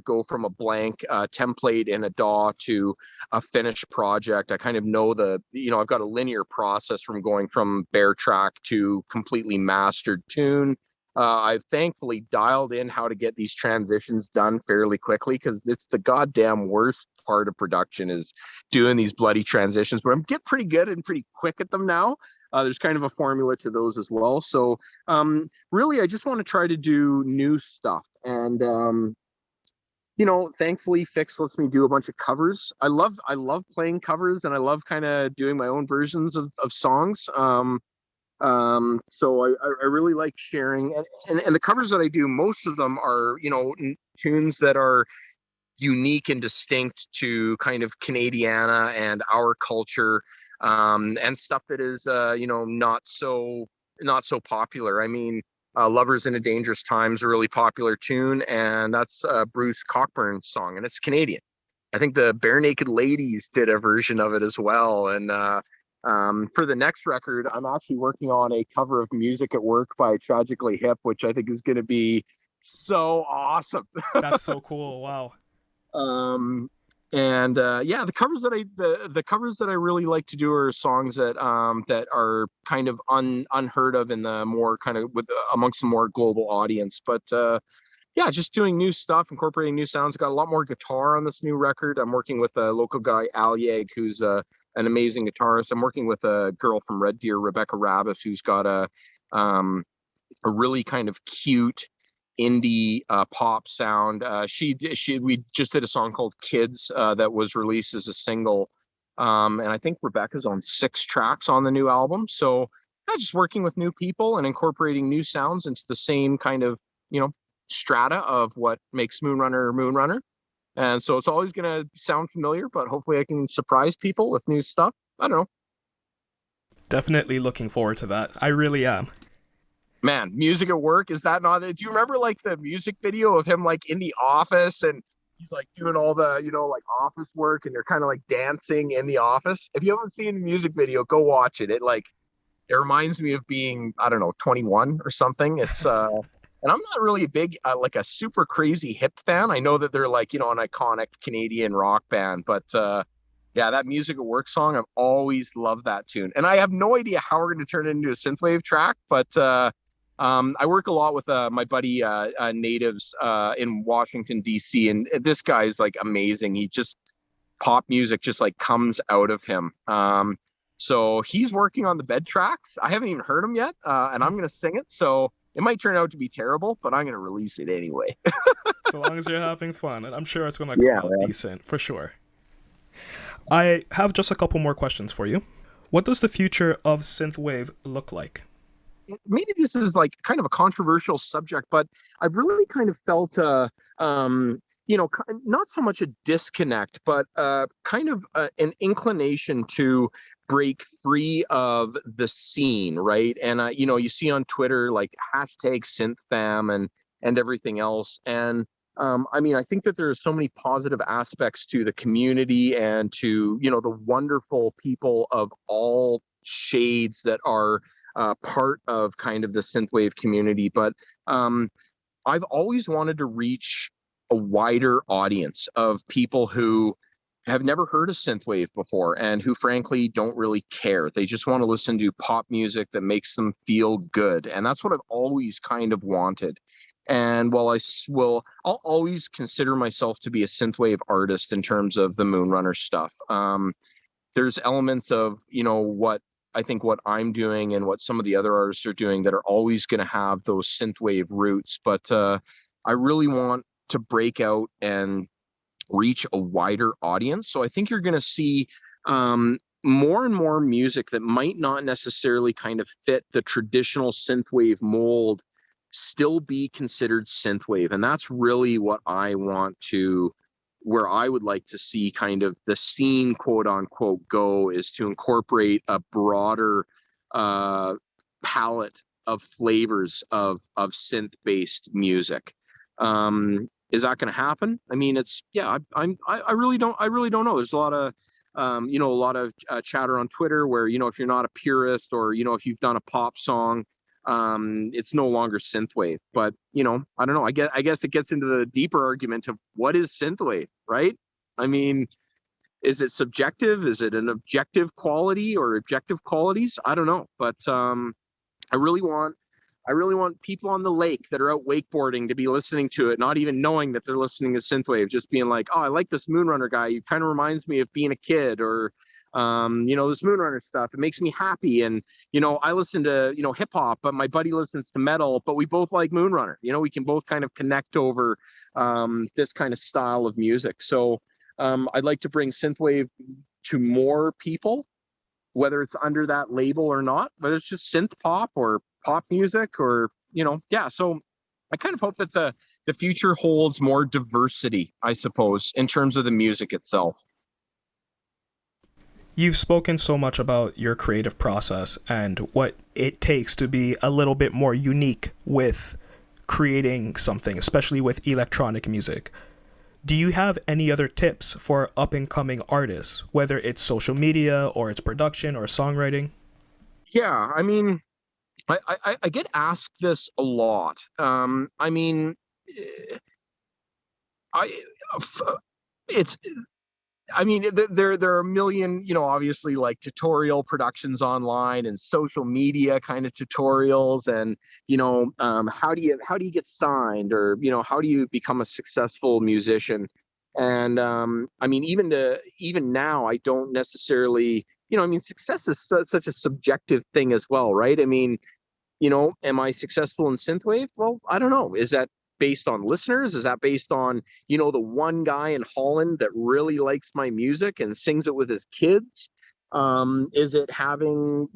go from a blank template in a DAW to a finished project. I kind of know I've got a linear process from going from bare track to completely mastered tune. I've thankfully dialed in how to get these transitions done fairly quickly, because it's the goddamn worst part of production is doing these bloody transitions, but I'm getting pretty good and pretty quick at them now. There's kind of a formula to those as well. So really, I just want to try to do new stuff. And, thankfully Fix lets me do a bunch of covers. I love playing covers, and I love kind of doing my own versions of songs. So I really like sharing, and the covers that I do, most of them are, tunes that are unique and distinct to kind of Canadiana and our culture, and stuff that is, not so popular. I mean, "Lovers in a Dangerous Time" is a really popular tune, and that's Bruce Cockburn's song, and it's Canadian. I think the Bare Naked Ladies did a version of it as well, and for the next record, I'm actually working on a cover of "Music at Work" by Tragically Hip, which I think is going to be so awesome. That's so cool. Wow. And yeah, the covers that I really like to do are songs that are kind of unheard of in the more kind of with amongst the more global audience. But yeah, just doing new stuff, incorporating new sounds. Got a lot more guitar on this new record. I'm working with a local guy, Al Yeg, who's an amazing guitarist. I'm working with a girl from Red Deer, Rebecca Rabis, who's got a really kind of cute indie pop sound. We just did a song called "Kids" that was released as a single, and I think Rebecca's on 6 tracks on the new album. So yeah, just working with new people and incorporating new sounds into the same kind of strata of what makes Moonrunner Moonrunner. And so it's always going to sound familiar, but hopefully I can surprise people with new stuff. I don't know. Definitely looking forward to that. I really am. Man, "Music at Work," is that not it? Do you remember like the music video of him like in the office and he's like doing all the, like office work and they're kind of like dancing in the office? If you haven't seen the music video, go watch it. It reminds me of being, I don't know, 21 or something. It's and I'm not really a big like a super crazy hip fan. I know that they're like, an iconic Canadian rock band, but yeah, that "Music at Work" song, I've always loved that tune. And I have no idea how we're going to turn it into a synthwave track, but I work a lot with my buddy Natives in Washington, D.C., and this guy is like amazing. He just pop music just like comes out of him. So he's working on the bed tracks. I haven't even heard him yet, and I'm going to sing it. So it might turn out to be terrible, but I'm going to release it anyway. So long as you're having fun, and I'm sure it's going to come out decent, for sure. I have just a couple more questions for you. What does the future of synthwave look like? Maybe this is like kind of a controversial subject, but I've really kind of felt not so much a disconnect, but kind of an inclination to break free of the scene, right? And you see on Twitter like #SynthFam and everything else. And I think that there are so many positive aspects to the community and to the wonderful people of all shades that are part of kind of the synthwave community. But I've always wanted to reach a wider audience of people who have never heard of synthwave before and who frankly don't really care. They just want to listen to pop music that makes them feel good. And that's what I've always kind of wanted. And while I'll always consider myself to be a synthwave artist in terms of the Moonrunner stuff. There's elements of, what I'm doing and what some of the other artists are doing that are always going to have those synthwave roots. But I really want to break out and reach a wider audience. So I think you're going to see more and more music that might not necessarily kind of fit the traditional synthwave mold still be considered synthwave. And that's really what I want to, where I would like to see kind of the scene, quote unquote, go, is to incorporate a broader palette of flavors of synth based music. Is that going to happen? I mean, I really don't know. There's a lot of chatter on Twitter where, if you're not a purist or, if you've done a pop song, it's no longer synthwave. But I don't know. I guess it gets into the deeper argument of what is synthwave, right? I mean, is it subjective? Is it an objective quality or objective qualities? I don't know. But I really want people on the lake that are out wakeboarding to be listening to it, not even knowing that they're listening to synthwave, just being like, oh, I like this Moonrunner guy. He kind of reminds me of being a kid, or this Moonrunner stuff. It makes me happy. And, I listen to, hip hop, but my buddy listens to metal, but we both like Moonrunner. We can both kind of connect over this kind of style of music. So I'd like to bring synthwave to more people, whether it's under that label or not, whether it's just synth pop or pop music or, yeah. So I kind of hope that the future holds more diversity, I suppose, in terms of the music itself. You've spoken so much about your creative process and what it takes to be a little bit more unique with creating something, especially with electronic music. Do you have any other tips for up and coming artists, whether it's social media or it's production or songwriting? Yeah, I mean, I get asked this a lot. I mean, I it's I mean, there are a million, obviously like tutorial productions online and social media kind of tutorials, and how do you get signed, or how do you become a successful musician? And I mean, even now, I don't necessarily, I mean, success is such a subjective thing as well, right? I mean, am I successful in synthwave? Well, I don't know. Is that based on listeners? Is that based on, the one guy in Holland that really likes my music and sings it with his kids? Is it having,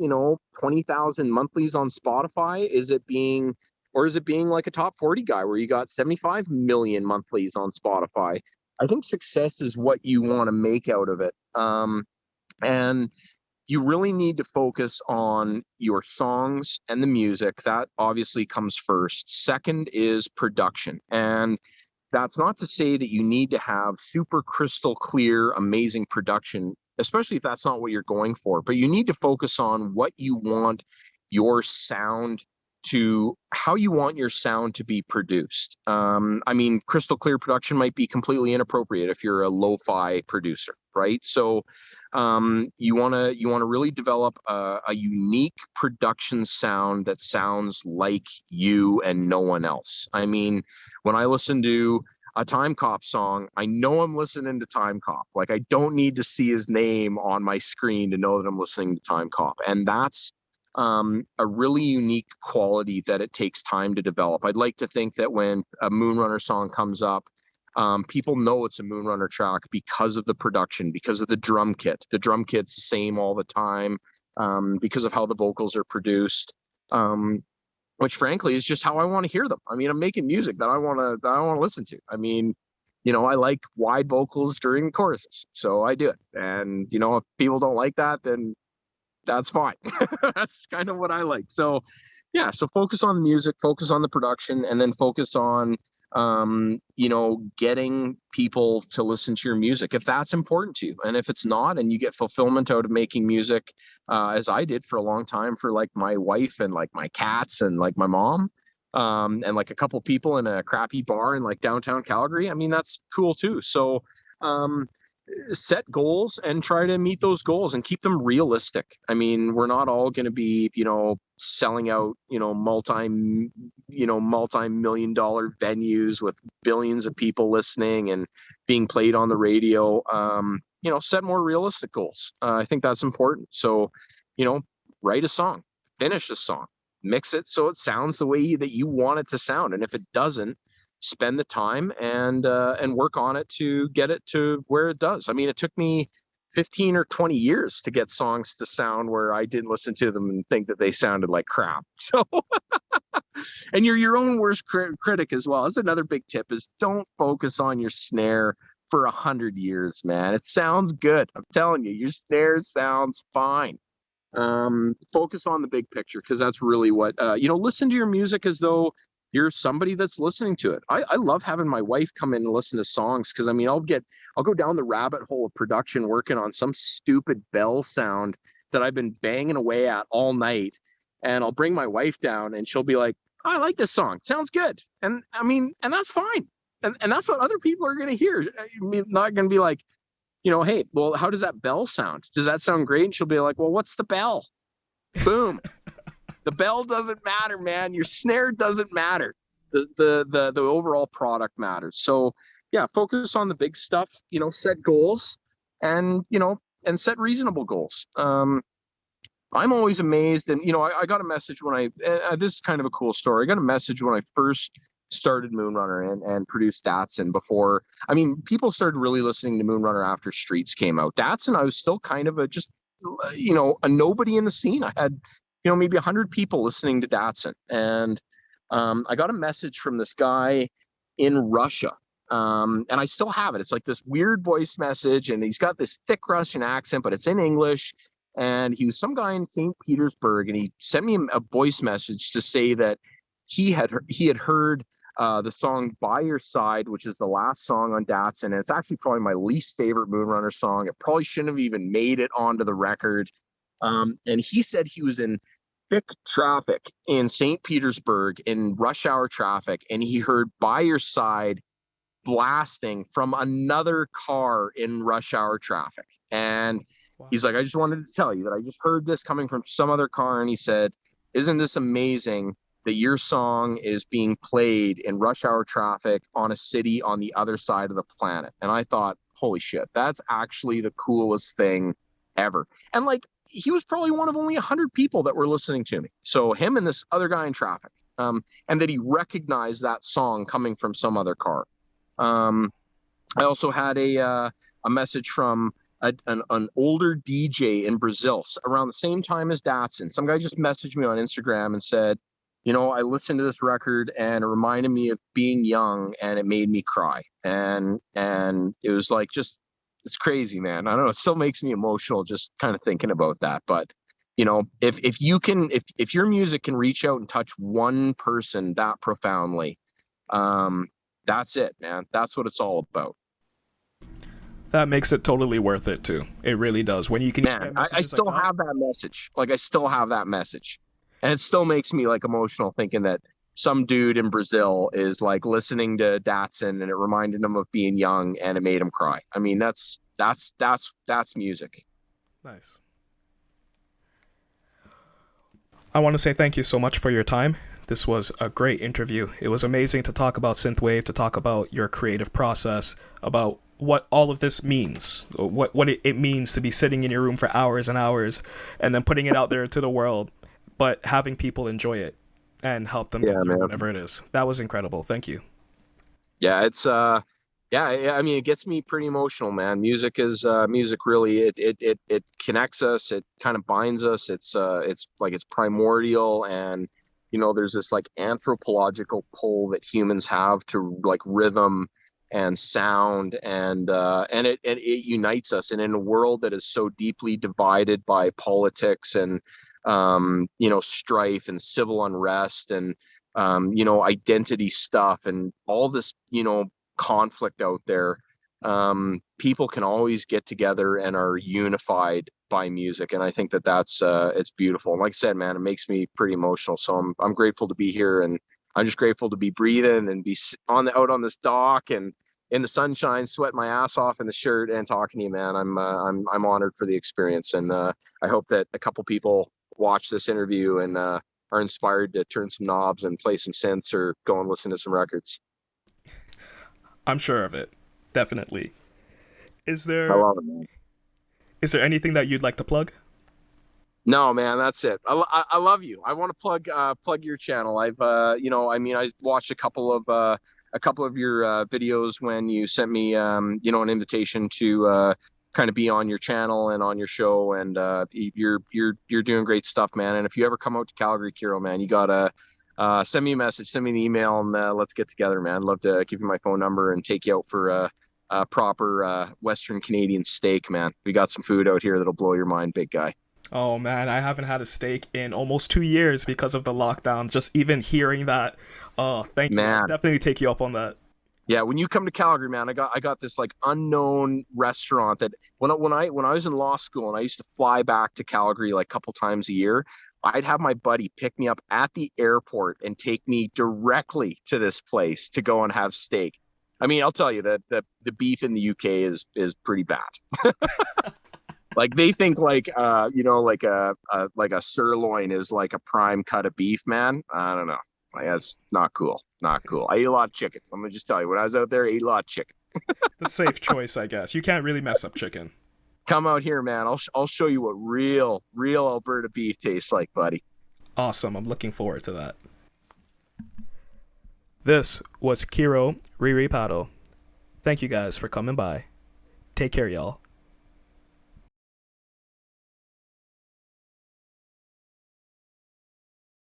20,000 monthlies on Spotify? Is it being like a top 40 guy where you got 75 million monthlies on Spotify? I think success is what you want to make out of it. And you really need to focus on your songs and the music. That obviously comes first. Second is production. And that's not to say that you need to have super crystal clear, amazing production, especially if that's not what you're going for. But you need to focus on what you want your sound to, how you want your sound to be produced. I mean, crystal clear production might be completely inappropriate if you're a lo-fi producer, right? So you want to really develop a unique production sound that sounds like you and no one else. I mean, when I listen to a Time Cop song, I know I'm listening to Time Cop. Like, I don't need to see his name on my screen to know that I'm listening to Time Cop. And that's a really unique quality that it takes time to develop. I'd like to think that when a Moonrunner song comes up, people know it's a Moonrunner track because of the production, because of the drum kit. The drum kit's the same all the time, because of how the vocals are produced, which frankly is just how I want to hear them. I mean, I'm making music that I want to listen to. I mean, I like wide vocals during choruses, so I do it. And if people don't like that, then that's fine. That's kind of what I like. So yeah, so focus on the music, focus on the production, and then focus on getting people to listen to your music if that's important to you. And if it's not, and you get fulfillment out of making music, as I did for a long time for like my wife and like my cats and like my mom, and like a couple people in a crappy bar in like downtown Calgary, I mean, that's cool too. So set goals and try to meet those goals and keep them realistic. I mean, we're not all going to be, selling out, multi-million dollar venues with billions of people listening and being played on the radio. Set more realistic goals. I think that's important. So, write a song, finish a song, mix it so it sounds the way that you want it to sound. And if it doesn't, spend the time and work on it to get it to where it does. I mean, it took me 15 or 20 years to get songs to sound where I didn't listen to them and think that they sounded like crap. So, and you're your own worst critic as well. That's another big tip, is don't focus on your snare for 100 years, man. It sounds good. I'm telling you, your snare sounds fine. Focus on the big picture, because that's really what, listen to your music as though you're somebody that's listening to it. I love having my wife come in and listen to songs, because I mean, I'll go down the rabbit hole of production working on some stupid bell sound that I've been banging away at all night, and I'll bring my wife down and she'll be like, oh, I like this song, it sounds good. And I mean, and that's fine. And that's what other people are going to hear. I mean, not going to be like, hey, well, how does that bell sound? Does that sound great? And she'll be like, well, what's the bell? Boom. The bell doesn't matter, man. Your snare doesn't matter. The overall product matters. So yeah, focus on the big stuff, set goals and set reasonable goals. I'm always amazed. And, I got a message when this is kind of a cool story. I got a message when I first started Moonrunner and produced Datsun before. I mean, people started really listening to Moonrunner after Streets came out. Datsun, I was still kind of just a nobody in the scene. I had, maybe 100 people listening to Datsun. And I got a message from this guy in Russia. And I still have it. It's like this weird voice message, and he's got this thick Russian accent, but it's in English. And he was some guy in St. Petersburg, and he sent me a voice message to say that he had heard the song "By Your Side," which is the last song on Datsun, and it's actually probably my least favorite Moonrunner song. It probably shouldn't have even made it onto the record. And he said he was in thick traffic in St. Petersburg in rush hour traffic, and he heard "By Your Side" blasting from another car in rush hour traffic. And he's like, I just wanted to tell you that I just heard this coming from some other car. And he said, isn't this amazing that your song is being played in rush hour traffic on a city on the other side of the planet? And I thought, holy shit, that's actually the coolest thing ever. And like, he was probably one of only 100 people that were listening to me. So him and this other guy in traffic, and that he recognized that song coming from some other car. I also had a message from an older DJ in Brazil around the same time as Datsun. Some guy just messaged me on Instagram and said, I listened to this record and it reminded me of being young and it made me cry. And it was like, it's crazy, man. I don't know. It still makes me emotional just kind of thinking about that. But, if your music can reach out and touch one person that profoundly, that's it, man. That's what it's all about. That makes it totally worth it too. It really does. When you can, man, I still have that message. Like, I still have that message, and it still makes me like emotional thinking that some dude in Brazil is like listening to Datsun and it reminded him of being young and it made him cry. I mean, that's music. Nice. I want to say thank you so much for your time. This was a great interview. It was amazing to talk about synthwave, to talk about your creative process, about what all of this means, what it means to be sitting in your room for hours and hours and then putting it out there to the world, but having people enjoy it and help them get through whatever it is. That was incredible. Thank you. Yeah, it's I mean, it gets me pretty emotional, man. Music is music really it connects us, it kind of binds us. It's like it's primordial, and there's this like anthropological pull that humans have to like rhythm and sound, and it unites us. And in a world that is so deeply divided by politics and strife and civil unrest and identity stuff and all this conflict out there, people can always get together and are unified by music. And I think that's it's beautiful. And like I said, man, it makes me pretty emotional. So I'm grateful to be here, and I'm just grateful to be breathing and be out on this dock and in the sunshine, sweating my ass off in the shirt and talking to you, man. I'm honored for the experience, and I hope that a couple people watch this interview and are inspired to turn some knobs and play some synths or go and listen to some records. I'm sure of it, definitely. Is there? I love it, man. Is there anything that you'd like to plug? No, man, that's it. I love you. I want to plug your channel. I've I watched a couple of your videos when you sent me an invitation to kind of be on your channel and on your show, and you're doing great stuff, man. And if you ever come out to Calgary, Kero, man, you gotta send me a message, send me an email, and let's get together, man. I'd love to give you my phone number and take you out for a proper Western Canadian steak, man. We got some food out here that'll blow your mind, big guy. Oh man, I haven't had a steak in almost 2 years because of the lockdown. Just even hearing that, oh, thank you. Man. I'll definitely take you up on that. Yeah, when you come to Calgary, man, I got this like unknown restaurant that when I was in law school and I used to fly back to Calgary like a couple times a year, I'd have my buddy pick me up at the airport and take me directly to this place to go and have steak. I mean, I'll tell you that the beef in the UK is pretty bad. Like they think like like a sirloin is like a prime cut of beef, man. I don't know. Like, that's not cool. Not cool. I eat a lot of chicken. I'm gonna just tell you, when I was out there, I ate a lot of chicken. The safe choice, I guess. You can't really mess up chicken. Come out here, man. I'll show you what real Alberta beef tastes like, buddy. Awesome. I'm looking forward to that. This was Kero Riri Paddle. Thank you guys for coming by. Take care, y'all.